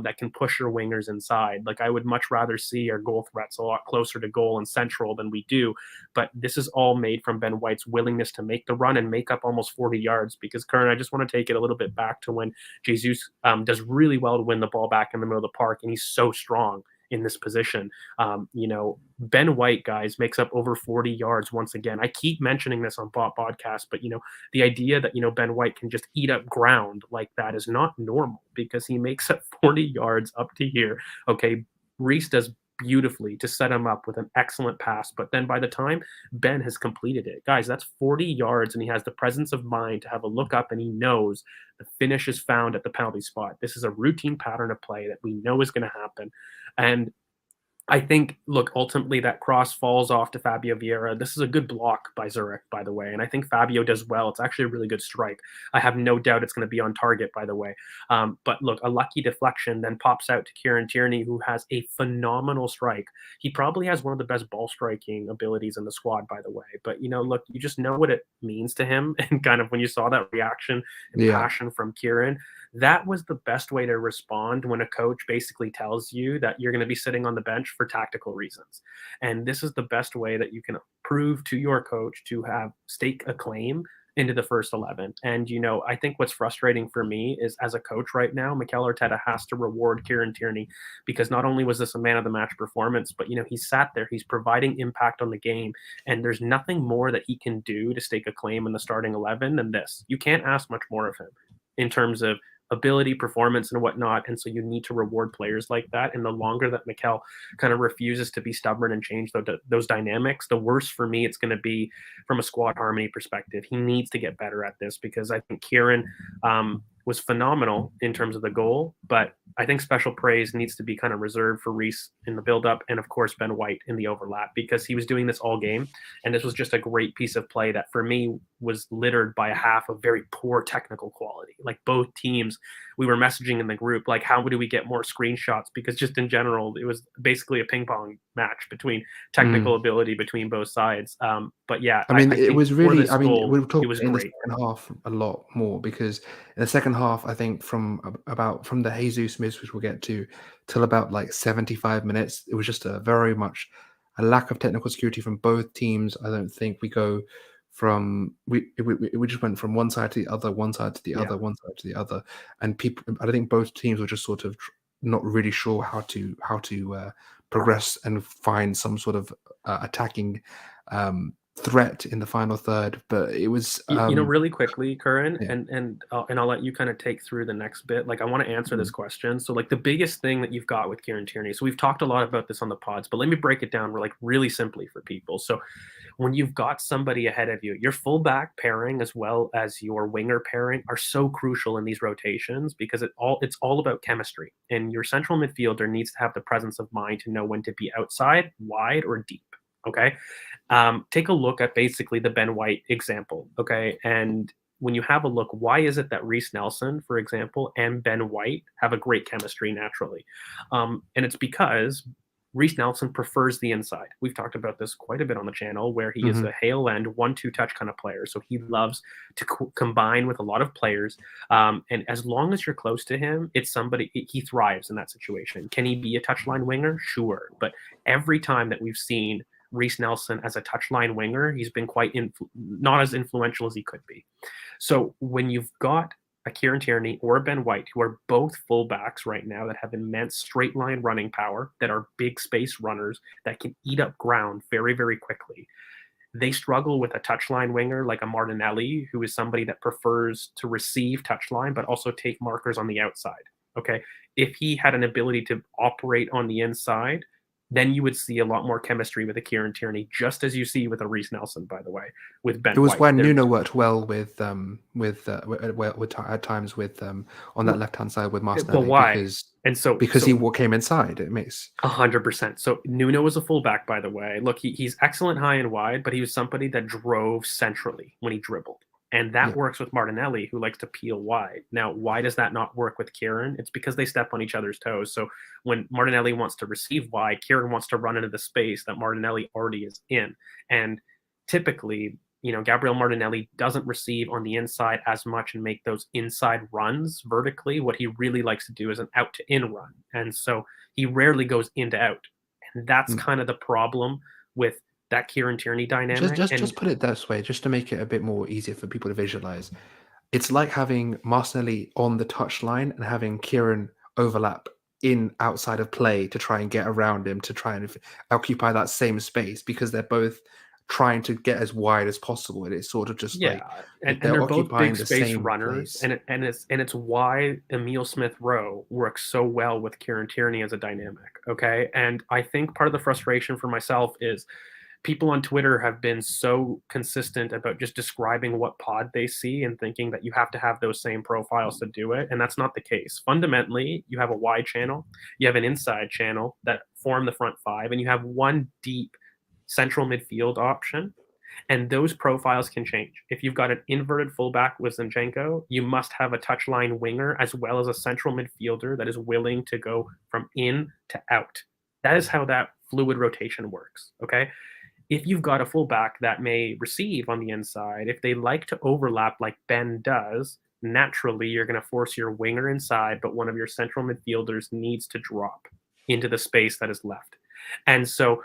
That can push your wingers inside. Like I would much rather see our goal threats a lot closer to goal and central than we do. But this is all made from Ben White's willingness to make the run and make up almost 40 yards. Because Kern, I just want to take it a little bit back to when Jesus does really well to win the ball back in the middle of the park, and he's so strong in this position. Ben White, guys, makes up over 40 yards once again. I keep mentioning this on BoP podcast, but the idea that Ben White can just eat up ground like that is not normal, because he makes up 40 yards up to here. Okay, Reese does beautifully to set him up with an excellent pass, but then by the time Ben has completed it, guys, that's 40 yards, and he has the presence of mind to have a look up, and he knows the finish is found at the penalty spot. This is a routine pattern of play that we know is going to happen. And I think, look, ultimately that cross falls off to Fabio Vieira. This is a good block by Zurich, by the way, and I think Fabio does well. It's actually a really good strike. I have no doubt it's going to be on target, by the way. But look, a lucky deflection then pops out to Kieran Tierney, who has a phenomenal strike. He probably has one of the best ball striking abilities in the squad, by the way. But, look, you just know what it means to him. And kind of when you saw that reaction and passion from Kieran, that was the best way to respond when a coach basically tells you that you're going to be sitting on the bench for tactical reasons. And this is the best way that you can prove to your coach to have stake a claim into the first 11. And, I think what's frustrating for me is, as a coach right now, Mikel Arteta has to reward Kieran Tierney, because not only was this a man of the match performance, but, he sat there, he's providing impact on the game, and there's nothing more that he can do to stake a claim in the starting 11 than this. You can't ask much more of him in terms of ability, performance, and whatnot. And so you need to reward players like that. And the longer that Mikel kind of refuses to be stubborn and change those dynamics, the worse for me it's going to be from a squad harmony perspective. He needs to get better at this, because I think Kieran was phenomenal in terms of the goal, but I think special praise needs to be kind of reserved for Reese in the build-up, and of course Ben White in the overlap, because he was doing this all game, and this was just a great piece of play that for me was littered by a half of very poor technical quality. Like both teams, we were messaging in the group, like, how do we get more screenshots? Because just in general, it was basically a ping pong match between technical ability between both sides. But yeah, I mean, I it think was for really. this I mean, goal, we'll talk it was in the great. second half a lot more, because in the second half, I think from the Jesus miss, which we'll get to, till about like 75 minutes, it was just a very much a lack of technical security from both teams. I don't think we go from we just went from one side to the other, one side to the other, one side to the other, and people. I think both teams were just sort of not really sure how to progress and find some sort of attacking threat in the final third. But it was really quickly, Curran, yeah. and I'll let you kind of take through the next bit. Like, I want to answer this question. So, like, the biggest thing that you've got with Kieran Tierney. So we've talked a lot about this on the pods, but let me break it down really simply for people. So when you've got somebody ahead of you, your fullback pairing as well as your winger pairing are so crucial in these rotations, because it's all about chemistry. And your central midfielder needs to have the presence of mind to know when to be outside, wide, or deep. Okay. Take a look at basically the Ben White example. Okay. And when you have a look, why is it that Reese Nelson, for example, and Ben White have a great chemistry naturally? And it's because Reece Nelson prefers the inside. We've talked about this quite a bit on the channel, where he is a hail end 1-2 touch kind of player. So he loves to combine with a lot of players. And as long as you're close to him, it's somebody, he thrives in that situation. Can he be a touchline winger? Sure. But every time that we've seen Reece Nelson as a touchline winger, he's been quite not as influential as he could be. So when you've got a Kieran Tierney or a Ben White, who are both fullbacks right now that have immense straight line running power, that are big space runners, that can eat up ground very, very quickly, they struggle with a touchline winger like a Martinelli, who is somebody that prefers to receive touchline but also take markers on the outside. Okay, if he had an ability to operate on the inside, then you would see a lot more chemistry with a Kieran Tierney, just as you see with a Reece Nelson, by the way, with Ben It was White. when Nuno worked well with at times with on that left hand side with Martinelli. But why? Because he came inside. It makes 100%. So Nuno was a fullback, by the way. Look, he's excellent high and wide, but he was somebody that drove centrally when he dribbled. And that works with Martinelli, who likes to peel wide. Now, why does that not work with Kieran? It's because they step on each other's toes. So when Martinelli wants to receive wide, Kieran wants to run into the space that Martinelli already is in. And typically, Gabriel Martinelli doesn't receive on the inside as much and make those inside runs vertically. What he really likes to do is an out to in run. And so he rarely goes in to out. And that's kind of the problem with that Kieran Tierney dynamic. Just put it this way, just to make it a bit more easier for people to visualize. It's like having Martinelli on the touchline and having Kieran overlap in outside of play to try and get around him, to try and occupy that same space, because they're both trying to get as wide as possible. And it's sort of just and they're both big space runners, and it's why Emile Smith Rowe works so well with Kieran Tierney as a dynamic. Okay, and I think part of the frustration for myself is people on Twitter have been so consistent about just describing what pod they see and thinking that you have to have those same profiles to do it. And that's not the case. Fundamentally, you have a wide channel, you have an inside channel that form the front five, and you have one deep central midfield option. And those profiles can change. If you've got an inverted fullback with Zinchenko, you must have a touchline winger as well as a central midfielder that is willing to go from in to out. That is how that fluid rotation works. Okay. If you've got a fullback that may receive on the inside, if they like to overlap like Ben does, naturally you're going to force your winger inside, but one of your central midfielders needs to drop into the space that is left. And so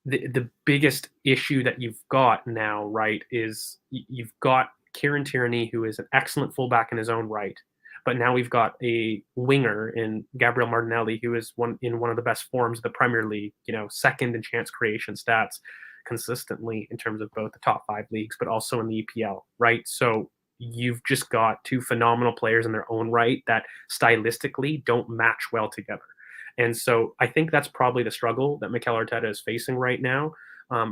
the biggest issue that you've got now, right, is you've got Kieran Tierney, who is an excellent fullback in his own right. But now we've got a winger in Gabriel Martinelli, who is one of the best forms of the Premier League, second in chance creation stats consistently in terms of both the top 5 leagues, but also in the EPL, right? So you've just got two phenomenal players in their own right that stylistically don't match well together. And so I think that's probably the struggle that Mikel Arteta is facing right now.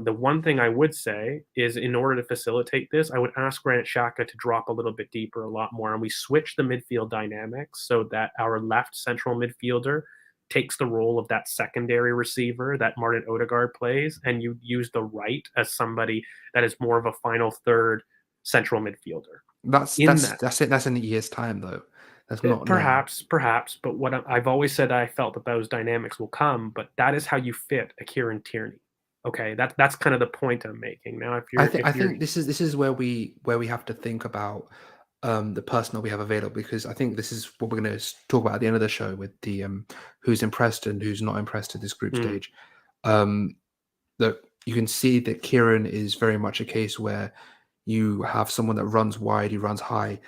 The one thing I would say is, in order to facilitate this, I would ask Granit Xhaka to drop a little bit deeper, a lot more, and we switch the midfield dynamics so that our left central midfielder takes the role of that secondary receiver that Martin Odegaard plays, and you use the right as somebody that is more of a final third central midfielder. That's it. That's in a year's time, though. That's not perhaps. But what I've always said, I felt that those dynamics will come, but that is how you fit a Kieran Tierney. Okay, that's kind of the point I'm making. Now, I think this is where we have to think about the personnel we have available, because I think this is what we're going to talk about at the end of the show with the who's impressed and who's not impressed at this group stage. That you can see that Kieran is very much a case where you have someone that runs wide, he runs high,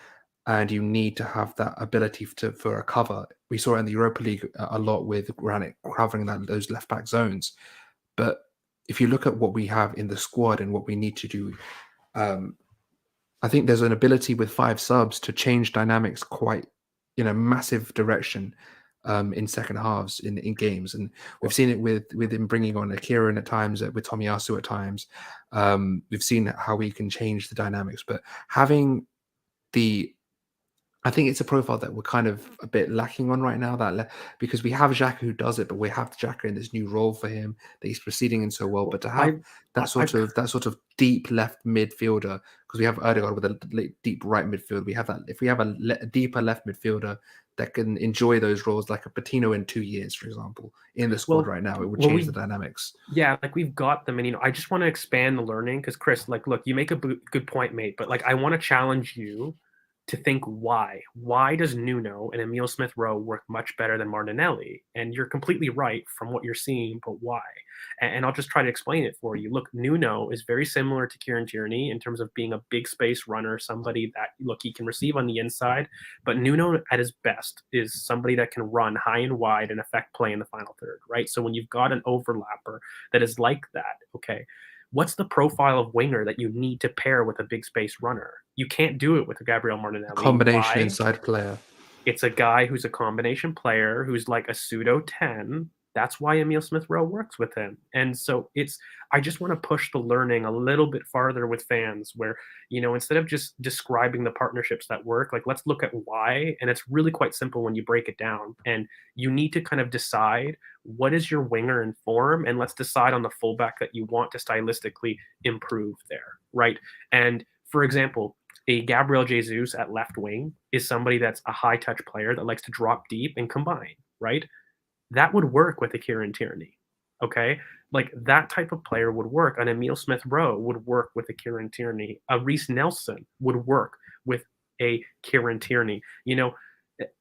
and you need to have that ability for a cover. We saw it in the Europa League a lot with Granit covering those left back zones, but if you look at what we have in the squad and what we need to do, I think there's an ability with 5 subs to change dynamics quite in a massive direction in second halves in games. And we've seen it with him bringing on a Kieran at times, with Tomiyasu at times. We've seen how we can change the dynamics. But having the I think it's a profile that we're kind of a bit lacking on right now. Because we have Xhaka who does it, but we have Xhaka in this new role for him that he's proceeding in so well. Well, But to have I've that sort of deep left midfielder, because we have Erdegaard with a deep right midfield, we have that. If we have a deeper left midfielder that can enjoy those roles, like a Patino in 2 years, for example, in the squad well, right now, it would well, change the we dynamics. yeah, like we've got them, and I just want to expand the learning because Chris, like, look, you make a good point, mate, but like, I want to challenge you to think why. Why does Nuno and Emil Smith Rowe work much better than Martinelli? And you're completely right from what you're seeing, but why? And I'll just try to explain it for you. Look, Nuno is very similar to Kieran Tierney in terms of being a big space runner, somebody that look he can receive on the inside, but Nuno at his best is somebody that can run high and wide and affect play in the final third, right? So when you've got an overlapper that is like that, okay, what's the profile of winger that you need to pair with a big space runner? You can't do it with a Gabriel A Martinelli. combination Why? inside player. It's a guy who's a combination player who's like a pseudo 10. That's why Emil Smith Rowe works with him. And so I just want to push the learning a little bit farther with fans where, instead of just describing the partnerships that work, like let's look at why. And it's really quite simple when you break it down. And you need to kind of decide what is your winger in form, and let's decide on the fullback that you want to stylistically improve there. Right. And for example, a Gabriel Jesus at left wing is somebody that's a high touch player that likes to drop deep and combine, right? That would work with a Kieran Tierney. Okay. Like that type of player would work. An Emil Smith Rowe would work with a Kieran Tierney. A Reece Nelson would work with a Kieran Tierney.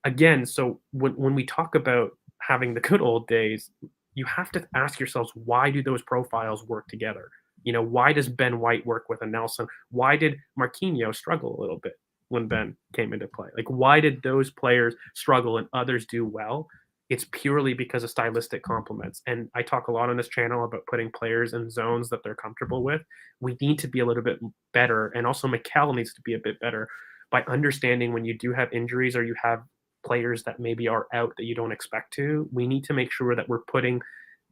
Again, so when we talk about having the good old days, you have to ask yourselves, why do those profiles work together? Why does Ben White work with a Nelson? Why did Marquinhos struggle a little bit when Ben came into play? Like, why did those players struggle and others do well? It's purely because of stylistic complements. And I talk a lot on this channel about putting players in zones that they're comfortable with. We need to be a little bit better. And also Mikel needs to be a bit better by understanding when you do have injuries or you have players that maybe are out that you don't expect to. We need to make sure that we're putting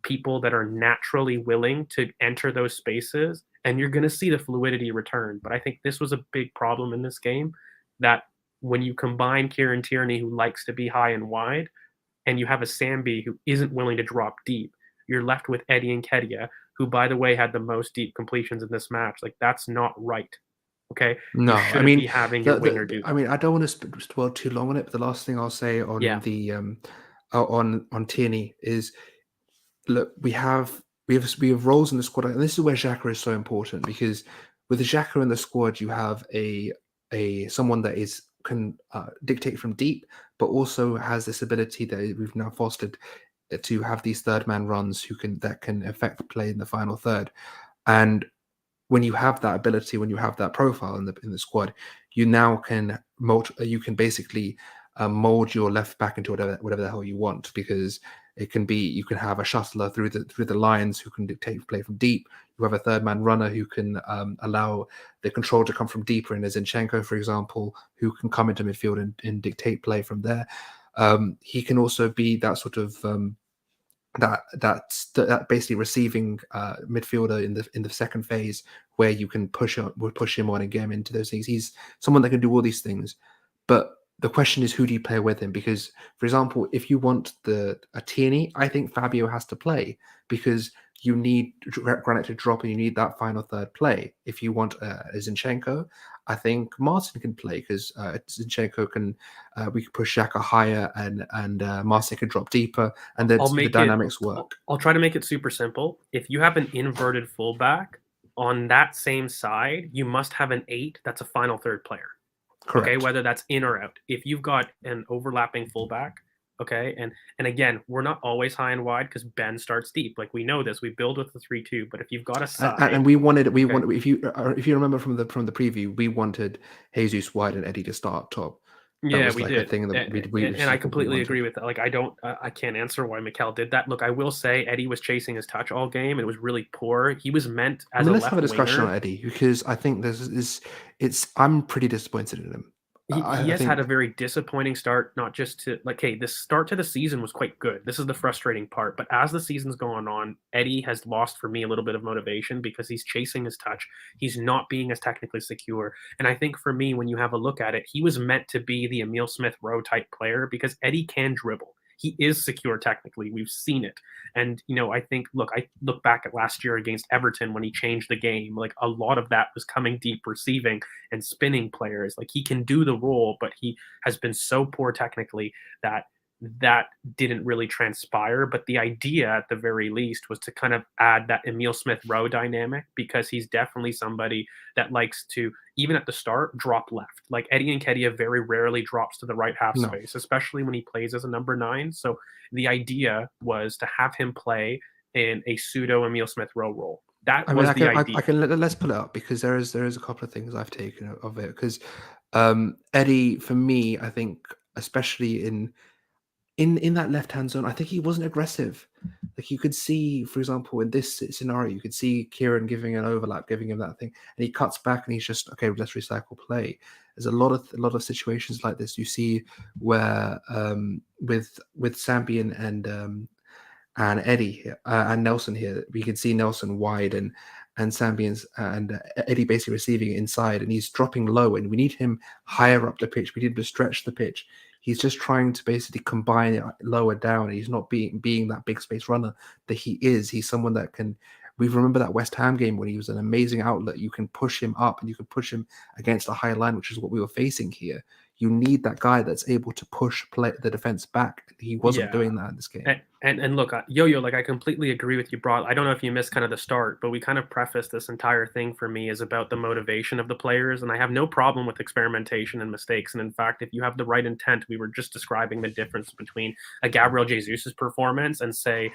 people that are naturally willing to enter those spaces, and you're going to see the fluidity return. But I think this was a big problem in this game, that when you combine Kieran Tierney, who likes to be high and wide, and you have a Sambi who isn't willing to drop deep, you're left with Eddie Nketiah, who, by the way, had the most deep completions in this match. Like, that's not right. Okay, No, you I shouldn't be mean, having your winger do that. I don't want to dwell too long on it. But the last thing I'll say on Yeah, the on Tierney is, look, we have roles in the squad, and this is where Xhaka is so important, because with Xhaka in the squad, you have a someone that can dictate from deep, but also has this ability that we've now fostered to have these third man runs that can affect play in the final third. And when you have that ability, when you have that profile in the squad, you now can you can basically mold your left back into whatever the hell you want, because you can have a shuttler through the lines who can dictate play from deep. You have a third man runner who can allow the control to come from deeper, in Zinchenko, for example, who can come into midfield and dictate play from there. He can also be that sort of that basically receiving midfielder in the second phase, where you can push him on and get him into those things. He's someone that can do all these things, but the question is, who do you play with him? Because, for example, if you want a Tierney, I think Fabio has to play, because you need Granit to drop and you need that final third play. If you want a Zinchenko, I think Martin can play, because Zinchenko can we can push Xhaka higher, and Martin can drop deeper, and I'll the make dynamics work. I'll try to make it super simple. If you have an inverted fullback on that same side, you must have an 8 that's a final third player. Correct. Okay, whether that's in or out. If you've got an overlapping fullback, okay, and again, we're not always high and wide because Ben starts deep. Like, we know this. We build with the 3-2, but if you've got a side, and we wanted if you remember from the preview, we wanted Jesus wide and Eddie to start top. That was we like did. a thing that and I completely agree with that. Like, I can't answer why Mikel did that. Look, I will say Eddie was chasing his touch all game, and it was really poor. He was meant as let's left have a discussion winger. on Eddie, because I think I'm pretty disappointed in him. He I has had a think very disappointing start, not just to like, hey, this start to the season was quite good. This is the frustrating part. But as the season's going on, Eddie has lost for me a little bit of motivation because he's chasing his touch. He's not being as technically secure. And I think for me, when you have a look at it, he was meant to be the Emil Smith Rowe type player because Eddie can dribble. He is secure technically. We've seen it. And, I look back at last year against Everton when he changed the game. Like a lot of that was coming deep receiving and spinning players. Like he can do the role, but he has been so poor technically that that didn't really transpire. But the idea, at the very least, was to kind of add that Emil Smith Rowe dynamic because he's definitely somebody that likes to, even at the start, drop left. Like Eddie Nketiah very rarely drops to the right half no. space, especially when he plays as a number 9. So the idea was to have him play in a pseudo Emil Smith Rowe role. That I mean, was the idea. let's pull it up because there is a couple of things I've taken of it because Eddie, for me, I think, especially in that left hand zone, I think he wasn't aggressive. Like you could see, for example, in this scenario, you could see Kieran giving an overlap, giving him that thing, and he cuts back and he's just okay. Let's recycle play. There's a lot of situations like this you see where with Sambi and Eddie and Nelson here, we can see Nelson wide and Sambi and Eddie basically receiving it inside, and he's dropping low, and we need him higher up the pitch. We need him to stretch the pitch. He's just trying to basically combine it lower down. He's not being that big space runner that he is. He's someone that can. We remember that West Ham game when he was an amazing outlet. You can push him up and you can push him against a high line, which is what we were facing here. You need that guy that's able to push the defense back. He wasn't doing that in this game. And look, Yo-Yo, like I completely agree with you, Broad. I don't know if you missed kind of the start, but we kind of prefaced this entire thing for me is about the motivation of the players. And I have no problem with experimentation and mistakes. And in fact, if you have the right intent, we were just describing the difference between a Gabriel Jesus's performance and say,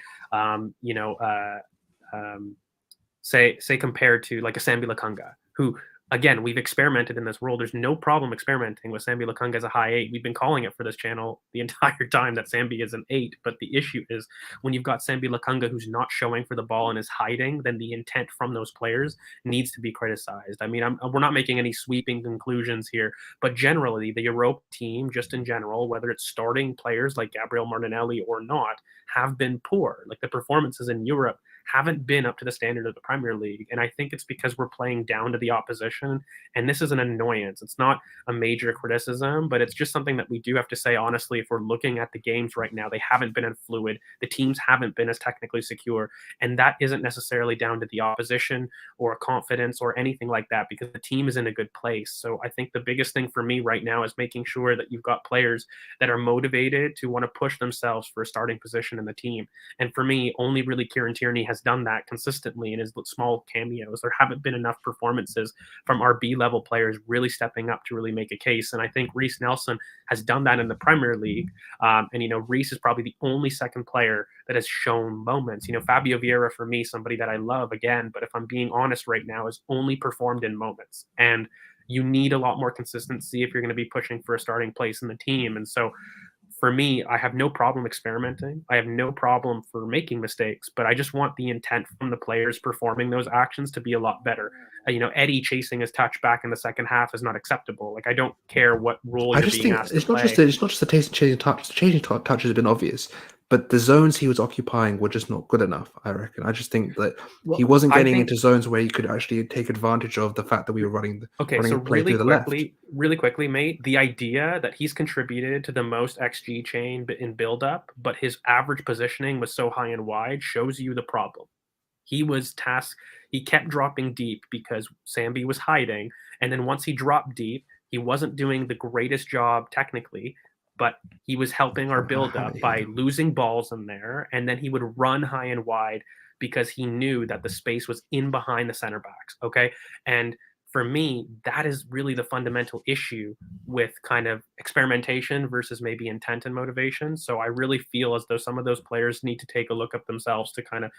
say compared to like a Sambi Lokonga, who again, we've experimented in this world. There's no problem experimenting with Sambi Lokonga as a high 8. We've been calling it for this channel the entire time that Sambi is an 8. But the issue is when you've got Sambi Lokonga who's not showing for the ball and is hiding, then the intent from those players needs to be criticized. I mean, we're not making any sweeping conclusions here, but generally the Europa team, just in general, whether it's starting players like Gabriel Martinelli or not, have been poor. Like the performances in Europe haven't been up to the standard of the Premier League. And I think it's because we're playing down to the opposition. And this is an annoyance. It's not a major criticism, but it's just something that we do have to say honestly. If we're looking at the games right now, they haven't been as fluid. The teams haven't been as technically secure. And that isn't necessarily down to the opposition or confidence or anything like that because the team is in a good place. So I think the biggest thing for me right now is making sure that you've got players that are motivated to want to push themselves for a starting position in the team. And for me, only really Kieran Tierney has done that consistently in his small cameos. There haven't been enough performances from our B level players really stepping up to really make a case. And I think Reiss Nelson has done that in the Premier League. Reiss is probably the only second player that has shown moments. Fabio Vieira, for me, somebody that I love again, but if I'm being honest right now, has only performed in moments. And you need a lot more consistency if you're going to be pushing for a starting place in the team. And so for me, I have no problem experimenting. I have no problem for making mistakes, but I just want the intent from the players performing those actions to be a lot better. Eddie chasing his touch back in the second half is not acceptable. Like I don't care what role you're being asked to play. It's not just the taste of changing touch. The changing touch has been obvious, but the zones he was occupying were just not good enough. I reckon. I just think that he wasn't getting into zones where he could actually take advantage of the fact that we were running play through the left. Really quickly, mate. The idea that he's contributed to the most XG chain in build-up, but his average positioning was so high and wide shows you the problem. He kept dropping deep because Sambi was hiding. And then once he dropped deep, he wasn't doing the greatest job technically, but he was helping our build-up by losing balls in there. And then he would run high and wide because he knew that the space was in behind the center backs. Okay. And for me, that is really the fundamental issue with kind of experimentation versus maybe intent and motivation. So I really feel as though some of those players need to take a look at themselves to kind of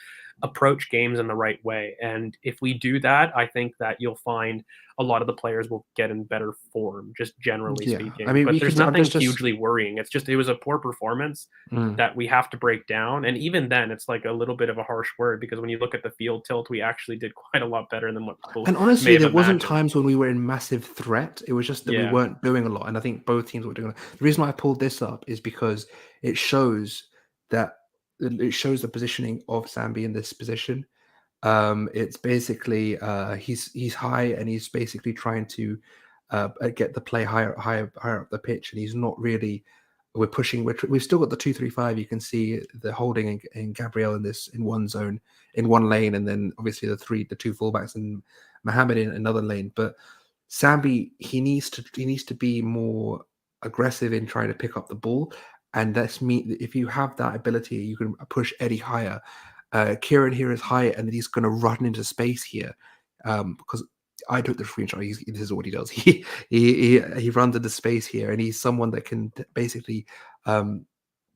approach games in the right way. And if we do that, I think that you'll find a lot of the players will get in better form, just generally Yeah, I speaking. mean, But we can. there's I'm nothing just. hugely worrying. It's just it was a poor performance Mm. that we have to break down. And even then, it's like a little bit of a harsh word because when you look at the field tilt, we actually did quite a lot better than what people And may honestly, have there wasn't imagined. times when we were in massive threat. It was just that we Yeah. weren't doing a lot. And I think both teams were doing a lot. The reason why I pulled this up is because it shows that it shows the positioning of Sambi in this position. It's basically he's high and he's basically trying to get the play higher up the pitch, and he's not really. We're pushing. We've still got the 2-3-5. You can see the holding and Gabriel in one zone, in one lane, and then obviously the two fullbacks and Mohammed in another lane. But Sambi, he needs to be more aggressive in trying to pick up the ball, and that's me. If you have that ability, you can push Eddie higher. Kieran here is high, and he's going to run into space here because I took the screenshot. This is what he does. He runs into space here, and he's someone that can basically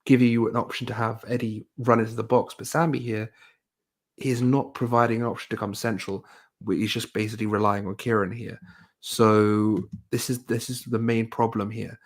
give you an option to have Eddie run into the box. But Sambi here, he's not providing an option to come central. He's just basically relying on Kieran here. So this is the main problem here.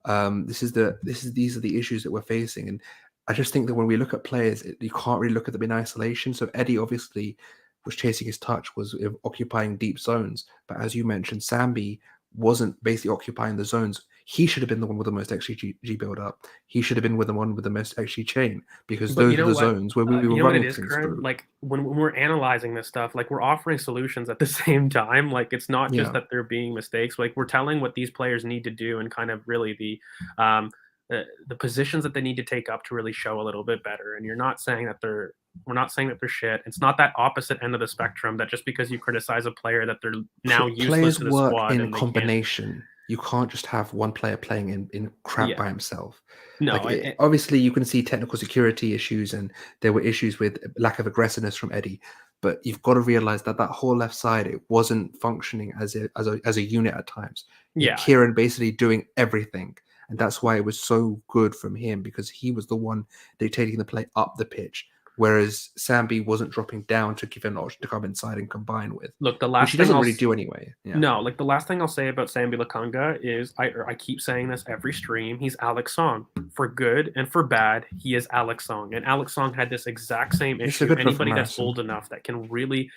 These are the issues that we're facing, and I just think that when we look at players, you can't really look at them in isolation. So Eddie obviously was chasing his touch, was occupying deep zones, but as you mentioned, Sambi wasn't basically occupying the zones. He should have been the one with the most XG build up. He should have been with the one with the most XG chain because But you those are know the what? zones where we were You know what it running is, things Karen? through. Like when we're analyzing this stuff, like we're offering solutions at the same time. Like it's not just Yeah. that they're being mistakes. Like we're telling what these players need to do and kind of really um, the positions that they need to take up to really show a little bit better. And you're not saying that they're we're not saying that they're shit. It's not that opposite end of the spectrum that just because you criticize a player that they're now useless Players to the work squad in and they can't. combination. You can't just have one player playing in crap Yeah. by himself. No. Like obviously, you can see technical security issues, and there were issues with lack of aggressiveness from Eddie. But you've got to realize that that whole left side it wasn't functioning as a unit at times. You had Yeah. Kieran basically doing everything, and that's why it was so good from him because he was the one dictating the play up the pitch. Whereas Sambi wasn't dropping down to give an option to come inside and combine with, Look, the which last he thing doesn't I'll really do anyway. Yeah. No, like the last thing I'll say about Sambi Lakanga is I keep saying this every stream. He's Alex Song. For good and for bad, he is Alex Song. And Alex Song had this exact same It's a issue. good Anybody that's comparison. old enough that can really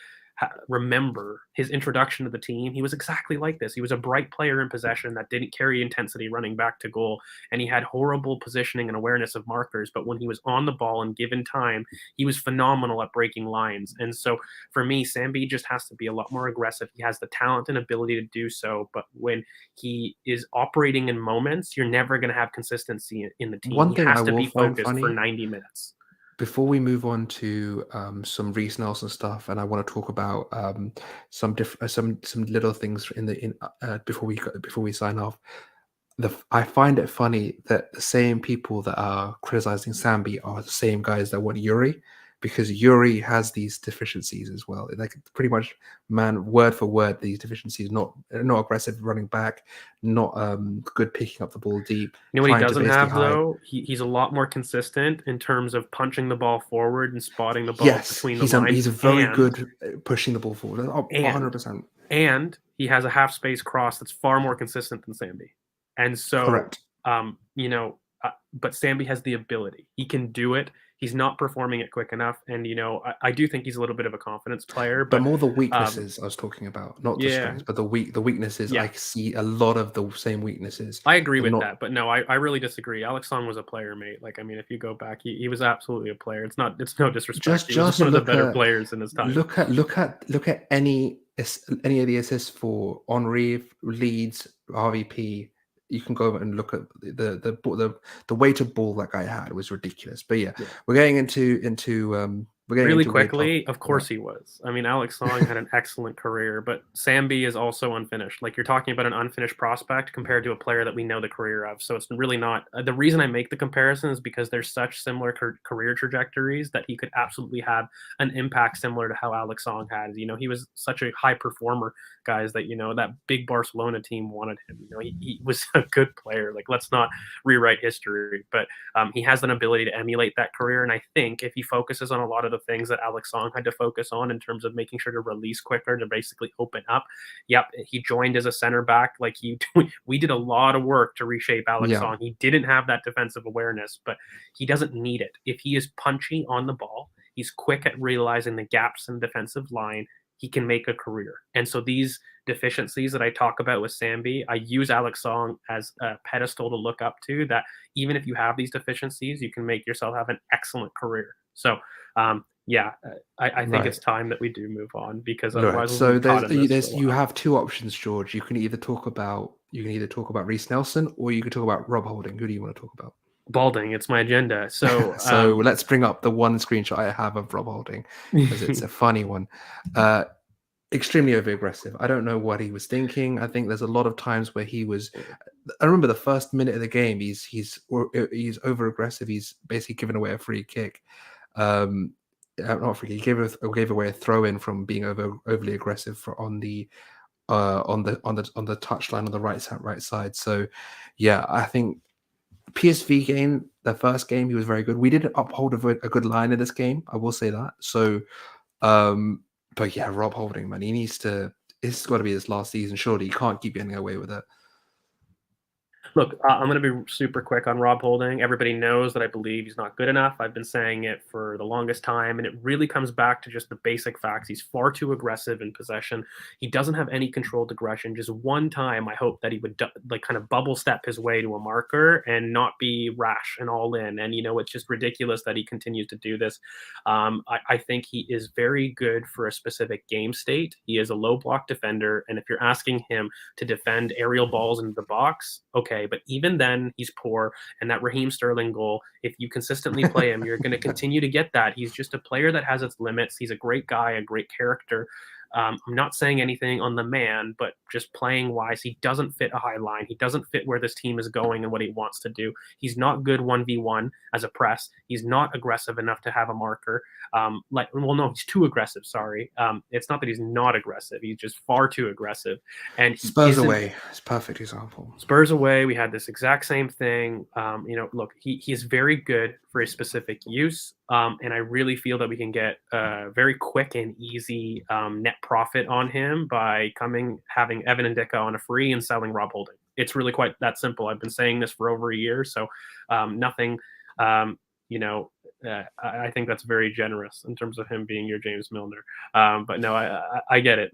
remember his introduction to the team, he was exactly like this. He was a bright player in possession that didn't carry intensity running back to goal. And he had horrible positioning and awareness of markers. But when he was on the ball and given time, he was phenomenal at breaking lines. And so for me, Sambi just has to be a lot more aggressive. He has the talent and ability to do so, but when he is operating in moments, you're never going to have consistency in the team. One He thing I has to will be find focused for funny 90 minutes. before we move on to some Reece Nelson stuff, and I want to talk about some little things before we sign off. I find it funny that the same people that are criticizing Sambi are the same guys that want Yuri, because Yuri has these deficiencies as well. Like pretty much, man, word for word, these deficiencies: not aggressive running back, not good picking up the ball deep, You know what he trying to doesn't basically have hide. though? He's a lot more consistent in terms of punching the ball forward and spotting the ball Yes, between the lines, he's very good at pushing the ball forward. and 100% and he has a half space cross that's far more consistent than Sambi. And so, correct. but Sambi has the ability. He can do it. He's not performing it quick enough. And, I do think he's a little bit of a confidence player, But but more the um, weaknesses I was talking about, not the yeah, strengths, but the weaknesses. yeah, I see a lot of the same weaknesses. I agree They're with not that. But no, I really disagree. Alex Song was a player, mate. Like, I mean, if you go back, he was absolutely a player. It's no disrespect. He was just one of the look better at players in his time. any of the assists for Henri, Leeds, RVP. You can go and look at the weight of ball that guy had was ridiculous. But yeah, Yeah. we're getting into we're getting Really into weird quickly, of topic. course he was. I mean, Alex Song had an excellent career, but Sambi is also unfinished. Like you're talking about an unfinished prospect compared to a player that we know the career of. So it's really not the reason I make the comparison is because there's such similar career trajectories that he could absolutely have an impact similar to how Alex Song had. He was such a high performer, guys, that that big Barcelona team wanted him. He was a good player. Like let's not rewrite history, but he has an ability to emulate that career. And I think if he focuses on a lot of the things that Alex Song had to focus on in terms of making sure to release quicker to basically open up. Yep, he joined as a center back. Like we did a lot of work to reshape Alex Yeah. Song. He didn't have that defensive awareness, but he doesn't need it. If he is punchy on the ball, he's quick at realizing the gaps in the defensive line, he can make a career. And so these deficiencies that I talk about with Sambi, I use Alex Song as a pedestal to look up to, that even if you have these deficiencies, you can make yourself have an excellent career. So, yeah, I think it's Right. time that we do move on, because Right. otherwise we'll So be caught in this for a you while. have two options, George. You can either talk about Reece Nelson or you can talk about Rob Holding. Who do you want to talk about? Balding, it's my agenda. So, So let's bring up the one screenshot I have of Rob Holding because it's a funny one. Extremely over aggressive. I don't know what he was thinking. I think there's a lot of times where he was. I remember the first minute of the game. He's over aggressive. He's basically given away a free kick. Not free kick. He gave away a throw in from being overly aggressive on the touchline on the right side. So yeah, I think PSV game, the first game, he was very good. We didn't uphold a good line in this game. I will say that. So, but yeah, Rob Holding, man, he needs to. It's got to be his last season. Surely, he can't keep getting away with it. Look, I'm going to be super quick on Rob Holding. Everybody knows that I believe he's not good enough. I've been saying it for the longest time, and it really comes back to just the basic facts. He's far too aggressive in possession. He doesn't have any controlled aggression. Just one time, I hope that he would like kind of bubble step his way to a marker and not be rash and all in. And it's just ridiculous that he continues to do this. I think he is very good for a specific game state. He is a low block defender, and if you're asking him to defend aerial balls into the box, okay. But even then, he's poor. And that Raheem Sterling goal, if you consistently play him, you're going to continue to get that. He's just a player that has its limits. He's a great guy, a great character. I'm not saying anything on the man, but just playing wise, he doesn't fit a high line. He doesn't fit where this team is going and what he wants to do. He's not good 1v1 as a press. He's not aggressive enough to have a marker. He's too aggressive. Sorry. It's not that he's not aggressive. He's just far too aggressive. And Spurs away, it's a perfect example. Spurs away, we had this exact same thing. Look, he is very good for a specific use. And I really feel that we can get a very quick and easy net profit on him by having Evan Ndicka on a free and selling Rob Holding. It's really quite that simple. I've been saying this for over a year, so nothing. I think that's very generous in terms of him being your James Milner. But no, I get it.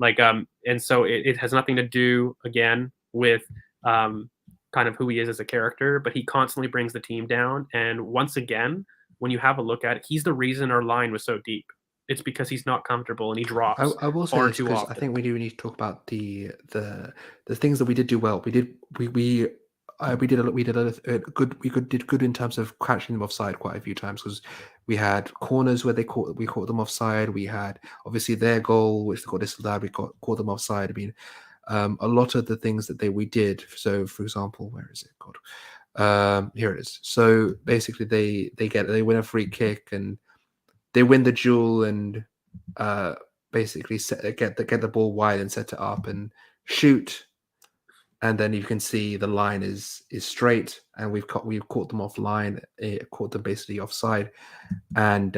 And so it has nothing to do again with kind of who he is as a character, but he constantly brings the team down. And once again, when you have a look at it, he's the reason our line was so deep. It's because he's not comfortable and he drops I will say far this too because often. I think we do need to talk about the things that we did do well. We did good in terms of catching them offside quite a few times, because we had corners where we caught them offside. We had obviously their goal, which they got disallowed. We caught them offside. I mean, a lot of the things that we did. So, for example, where is it? God, here it is. So basically, they win a free kick and they win the duel and basically get the ball wide and set it up and shoot. And then you can see the line is straight, and we've caught them offline. It caught them basically offside, and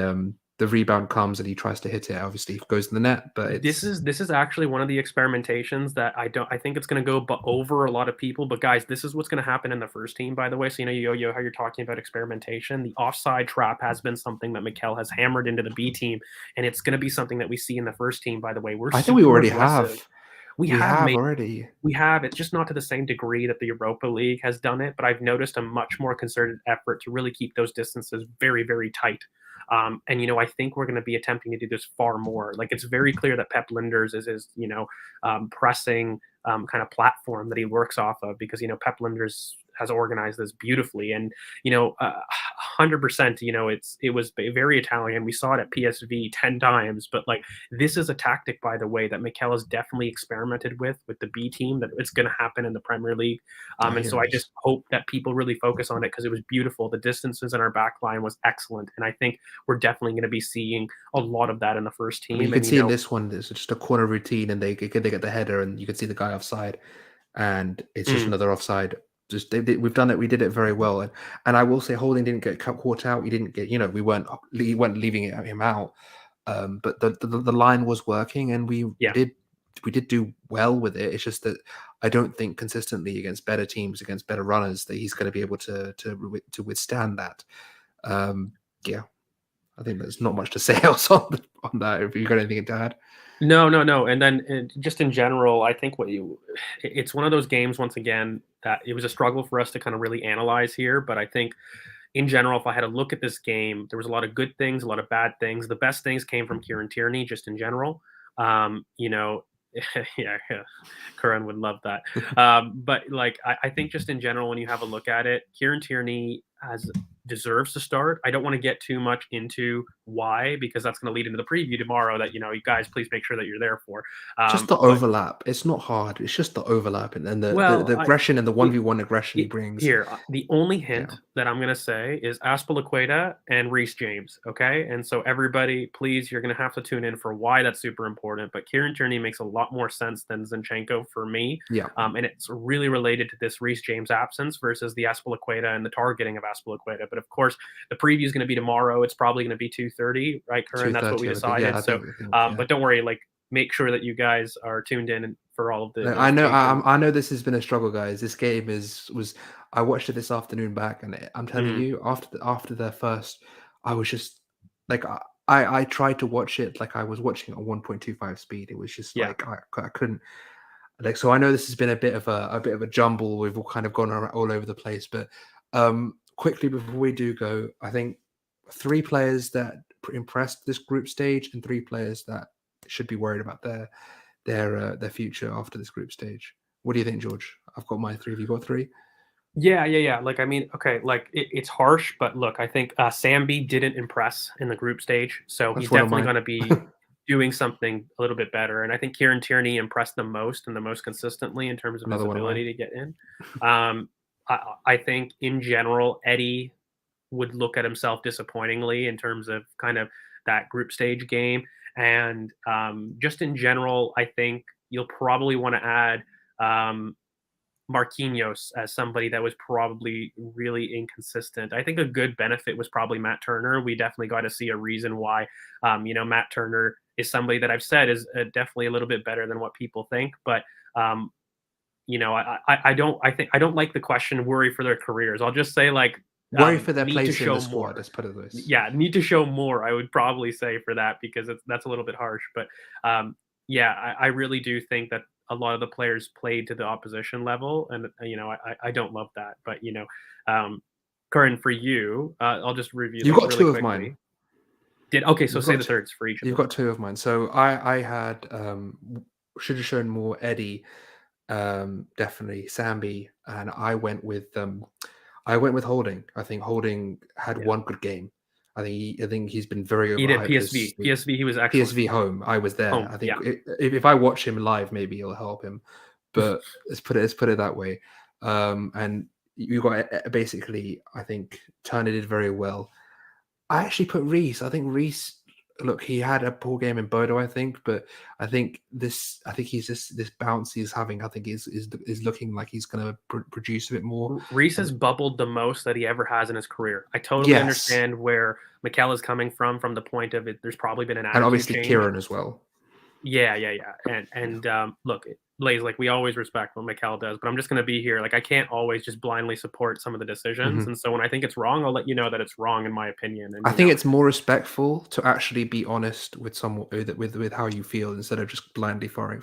the rebound comes and he tries to hit it. Obviously, it goes in the net. But this is actually one of the experimentations that I think it's going to go over a lot of people. But guys, this is what's going to happen in the first team, by the way. So how you're talking about experimentation. The offside trap has been something that Mikel has hammered into the B team, and it's going to be something that we see in the first team. By the way, I think we already aggressive. have. We have already. We have. It's just not to the same degree that the Europa League has done it, but I've noticed a much more concerted effort to really keep those distances very, very tight. And I think we're going to be attempting to do this far more. Like, it's very clear that Pep Linders is his pressing kind of platform that he works off of, because Pep Linders has organized this beautifully, and 100%. It was very Italian. We saw it at PSV 10 times, but this is a tactic, by the way, that Mikel has definitely experimented with the B team. That it's going to happen in the Premier League, and so I just hope that people really focus on it, because it was beautiful. The distances in our back line was excellent, and I think we're definitely going to be seeing a lot of that in the first team. You can see in this one, there's just a corner routine, and they get the header, and you can see the guy offside, and it's just another offside. we've done it. We did it very well, and I will say Holding didn't get caught out. We didn't get, we weren't leaving him out. But the line was working, and Yeah. we did do well with it. It's just that I don't think consistently against better teams, against better runners, that he's going to be able to withstand that. Yeah, I think there's not much to say else on that. If you got anything to add. No, no, no. And then just in general, I think it's one of those games, once again, that it was a struggle for us to kind of really analyze here. But I think in general, if I had to look at this game, there was a lot of good things, a lot of bad things. The best things came from Kieran Tierney, just in general. You know, yeah, Curran would love that. But like, I think just in general, when you have a look at it, Kieran Tierney deserves to start. I don't want to get too much into why, because that's going to lead into the preview tomorrow that, you guys please make sure that you're there for. Just the overlap. It's not hard. It's just the overlap and the aggression and the 1v1 aggression he brings. Here, the only hint that I'm going to say is Azpilicueta and Reece James, okay? And so everybody, please, you're going to have to tune in for why that's super important. But Kieran Tierney makes a lot more sense than Zinchenko for me. Yeah. And it's really related to this Reece James absence versus the Azpilicueta and the targeting of Azpilicueta. But of course, the preview is going to be tomorrow. It's probably going to be 2:30, right, Curran? That's what we decided. Yeah, but don't worry, like, make sure that you guys are tuned in for all of the. I know this has been a struggle, guys. This game was. I watched it this afternoon back, and I'm telling you, after their first, I was just like, I tried to watch it like I was watching it on 1.25 speed. It was just like I couldn't. Like, so I know this has been a bit of a jumble. We've all kind of gone all over the place, but quickly before we do go, I think 3 players that impressed this group stage and 3 players that should be worried about their future after this group stage. What do you think, George? I've got my 3. Have you got 3? Yeah. Like, I mean, okay, like it's harsh, but look, I think Sambi didn't impress in the group stage, so he's definitely going to be doing something a little bit better. And I think Kieran Tierney impressed the most and the most consistently in terms of his ability to get in. I think in general, Eddie would look at himself disappointingly in terms of kind of that group stage game. And just in general, I think you'll probably want to add Marquinhos as somebody that was probably really inconsistent. I think a good benefit was probably Matt Turner. We definitely got to see a reason why, Matt Turner is somebody that I've said is definitely a little bit better than what people think. But, I don't like the question worry for their careers. I'll just say, like, worry for their place in the squad. Let's put it this. Yeah, need to show more, I would probably say, for that, because that's a little bit harsh. But I really do think that a lot of the players played to the opposition level, and I don't love that. But Curran, for you, I'll just review. You got really 2 quickly. Of mine. So say the thirds for each of them. You've got 2 of mine. So I had should have shown more Eddie, definitely Sambi, and I went with Holding. I think Holding had 1 good game. I think he's been very overhyped. He did PSV. PSV, he was excellent. PSV home. I was there. I think if I watch him live, maybe it'll help him. But let's put it that way. And you got basically, I think Turner did very well. I actually put Reece. I think Reece. Look, he had a poor game in Bodo, I think, but I think he's just this bounce he's having. I think is looking like he's going to produce a bit more. Reece has bubbled the most that he ever has in his career. I totally understand where Mikel is coming from the point of it. There's probably been an attitude and obviously change. Kieran as well. Yeah. And look, Blaze, like, we always respect what Mikel does, but I'm just going to be here. Like, I can't always just blindly support some of the decisions. And so when I think it's wrong, I'll let you know that it's wrong, in my opinion. And I think it's more respectful to actually be honest with someone with how you feel, instead of just blindly following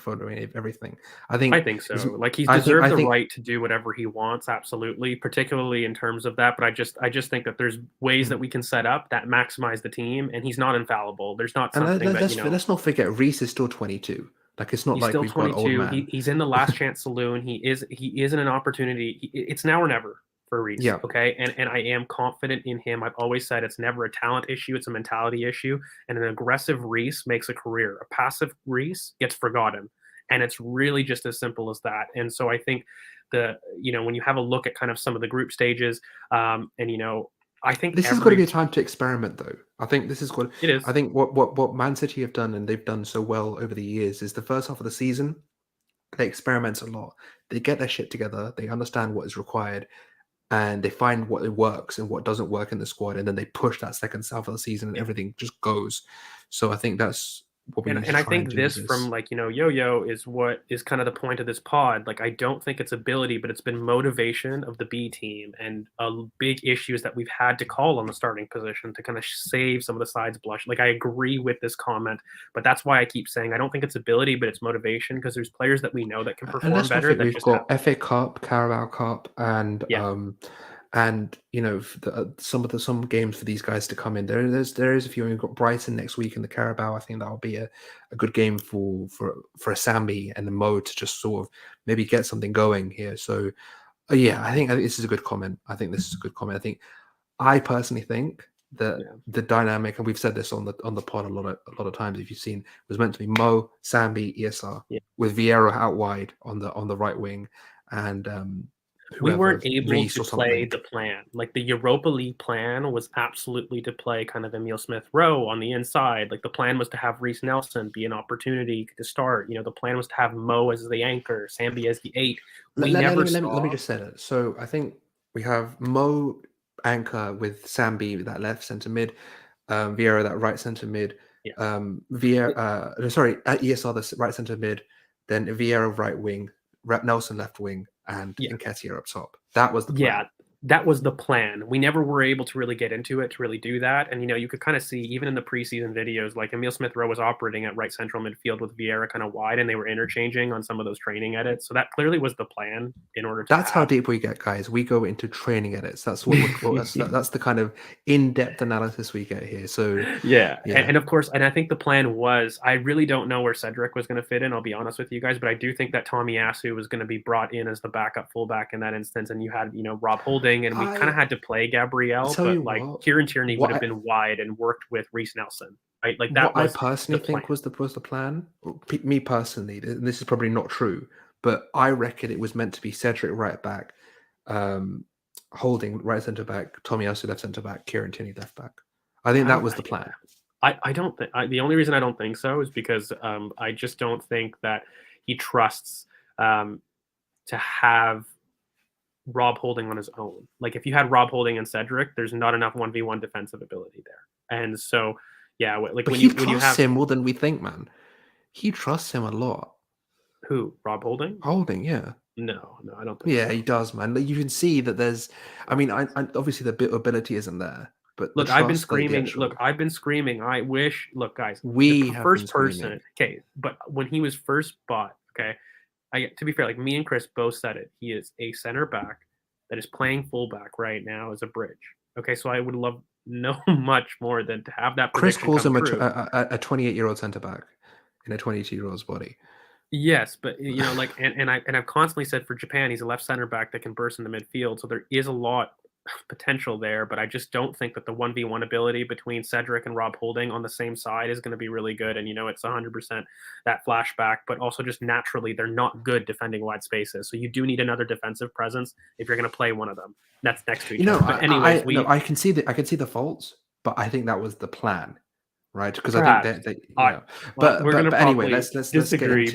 everything. I think so. Like, he's deserved the right to do whatever he wants, absolutely, particularly in terms of that. But I just think that there's ways that we can set up that maximize the team, and he's not infallible. There's not something let's not forget, Reece is still 22. Like, it's not he's like still we've 22. got old man. He's in the last chance saloon. He is in an opportunity. It's now or never for Reece. Yeah. Okay. And I am confident in him. I've always said it's never a talent issue. It's a mentality issue. And an aggressive Reece makes a career. A passive Reece gets forgotten. And it's really just as simple as that. And so I think when you have a look at kind of some of the group stages, I think this is going to be a time to experiment, though. I think this is what it is. I think what Man City have done, and they've done so well over the years, is the first half of the season, They experiment a lot. They get their shit together. They understand what is required, and they find what works and what doesn't work in the squad, and then they push that second half of the season, and Yeah. everything just goes. So I think that's what we need to And I try and think do with this from this. like, Yo-Yo is what is kind of the point of this pod. Like, I don't think it's ability, but it's been motivation of the B team. And a big issue is that we've had to call on the starting position to kind of save some of the sides blush. Like, I agree with this comment, but that's why I keep saying I don't think it's ability, but it's motivation, because there's players that we know that can And perform let's not better forget that we've just have. got FA Cup, Carabao Cup, Yeah. and some games for these guys to come in. There is a few. We've got Brighton next week in the Carabao. I think that'll be a good game for a Sambi and the Mo to just sort of maybe get something going here. So yeah, I think this is a good comment. I think this is a good comment. I personally think that Yeah. the dynamic, and we've said this on the pod a lot of times, if you've seen, was meant to be Mo, Sambi, ESR, Yeah. with Vieira out wide on the right wing, and We whoever, weren't able Reece to or play something. the plan. Like, the Europa League plan was absolutely to play kind of Emil Smith Rowe on the inside. Like, the plan was to have Reece Nelson be an opportunity to start. The plan was to have Mo as the anchor, Sambi as the 8. Let, We let, let, never me, let, me, let me saw. just say it. So I think we have Mo anchor with Sambi, that left centre mid, Vieira, that right centre mid, Yeah. ESR, the right centre mid, then Vieira right wing, Nelson left wing, and Yeah. Nketiah up top. That was the plan. Yeah, that was the plan. We never were able to really get into it to really do that. And you could kind of see even in the preseason videos, like Emil Smith Rowe was operating at right central midfield with Vieira kind of wide, and they were interchanging on some of those training edits. So that clearly was the plan in order to That's how have. deep we get, guys. We go into training edits. That's what that's the kind of in-depth analysis we get here. So Yeah, yeah, and of course, and I think the plan was, I really don't know where Cedric was going to fit in. I'll be honest with you guys, but I do think that Tommy Asu was going to be brought in as the backup fullback in that instance, and you had Rob Holding, and we kind of I had to play Gabrielle, tell you but like what, Kieran Tierney would what have I, been wide and worked with Reece Nelson, right? Like, what that I was the personally plan. think was the plan. Me personally, and this is probably not true, but I reckon it was meant to be Cedric right back, Holding right centre back, Tommy Asu left centre back, Kieran Tierney left back. I think I that don't. was the plan. I don't think. The only reason I don't think so is because I just don't think that he trusts to have Rob Holding on his own. Like, if you had Rob Holding and Cedric, there's not enough 1v1 defensive ability there. And so, yeah, like But when he you trusts have him more than we think, man. He trusts him a lot. who, Rob Holding? Holding, yeah. No, I don't think Yeah, he so. does, man. Like, you can see that there's. I mean, I obviously the ability isn't there, but the Look, I've been trust, like the screaming. Look, actual. I've been screaming. I wish. Look, guys, the We have been first person. screaming. Okay, but when he was first bought, okay, to be fair, like me and Chris both said it. He is a center back that is playing fullback right now as a bridge. Okay, so I would love no much more than to have that Chris prediction calls come him true. a 28-year-old centre back in a 22-year-old's body. Yes, but like, I've constantly said for Japan, he's a left center back that can burst in the midfield. So there is a lot of potential there, but I just don't think that the 1v1 ability between Cedric and Rob Holding on the same side is going to be really good. And it's 100% that flashback, but also just naturally they're not good defending wide spaces. So you do need another defensive presence if you're going to play one of them. That's next to each other. But anyways, I can see the faults, but I think that was the plan, right? Because I think perhaps that well, we're going to but anyway, probably let's get disagree,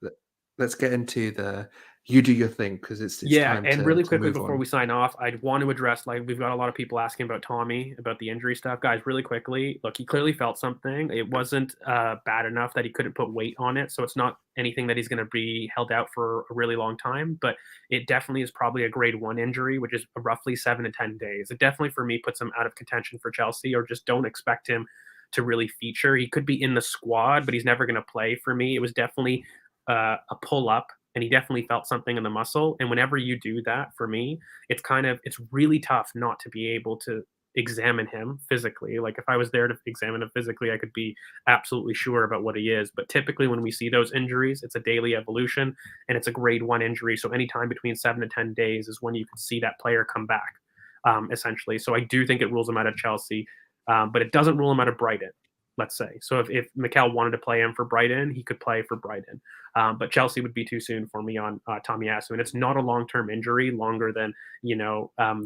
but into the you do your thing, because it's yeah, time and really to quickly move before on. we sign off, I'd want to address, like, we've got a lot of people asking about Tommy, about the injury stuff. Guys, really quickly, look, he clearly felt something. It wasn't bad enough that he couldn't put weight on it, so it's not anything that he's going to be held out for a really long time, but it definitely is probably a grade 1 injury, which is roughly 7 to 10 days. It definitely, for me, puts him out of contention for Chelsea, or just don't expect him to really feature. He could be in the squad, but he's never going to play for me. It was definitely a pull up, and he definitely felt something in the muscle. And whenever you do that, for me, it's really tough not to be able to examine him physically. Like, if I was there to examine him physically, I could be absolutely sure about what he is. But typically when we see those injuries, it's a daily evolution, and it's a grade 1 injury. So anytime between 7 to 10 days is when you can see that player come back, essentially. So I do think it rules him out of Chelsea, but it doesn't rule him out of Brighton, let's say. So if Mikel wanted to play him for Brighton, he could play for Brighton. But Chelsea would be too soon for me on Tommy Asu. And it's not a long-term injury, longer than,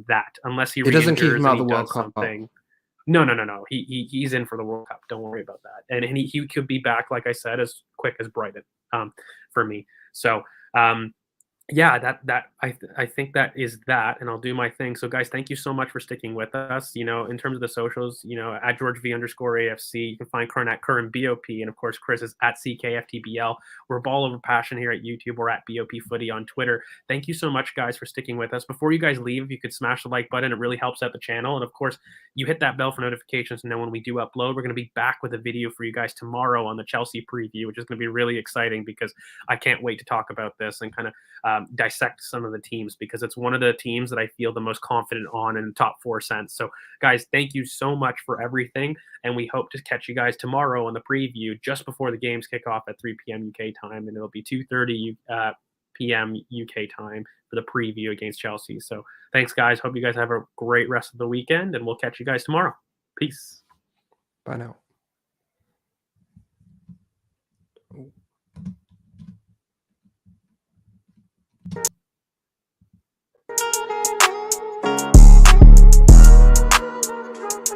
that, unless he It doesn't keep re-injures him and out of he the World does Cup. something. No. He's in for the World Cup. Don't worry about that. And he could be back, like I said, as quick as Brighton, for me. So yeah, I think that is that, and I'll do my thing. So, guys, thank you so much for sticking with us. In terms of the socials, at GeorgeV_AFC, you can find Curran at Curran BOP, and of course, Chris is at CKFTBL. We're Ball Over Passion here at YouTube. We're at BOP Footy on Twitter. Thank you so much, guys, for sticking with us. Before you guys leave, if you could smash the like button, it really helps out the channel. And of course, you hit that bell for notifications to know when we do upload. We're going to be back with a video for you guys tomorrow on the Chelsea preview, which is going to be really exciting because I can't wait to talk about this and kind of dissect some of the teams, because it's one of the teams that I feel the most confident on in the top 4 sense. So, guys, thank you so much for everything, and we hope to catch you guys tomorrow on the preview just before the games kick off at 3 p.m. UK time, and it'll be 2:30 p.m. UK time for the preview against Chelsea. So, thanks, guys. Hope you guys have a great rest of the weekend, and we'll catch you guys tomorrow. Peace. Bye now.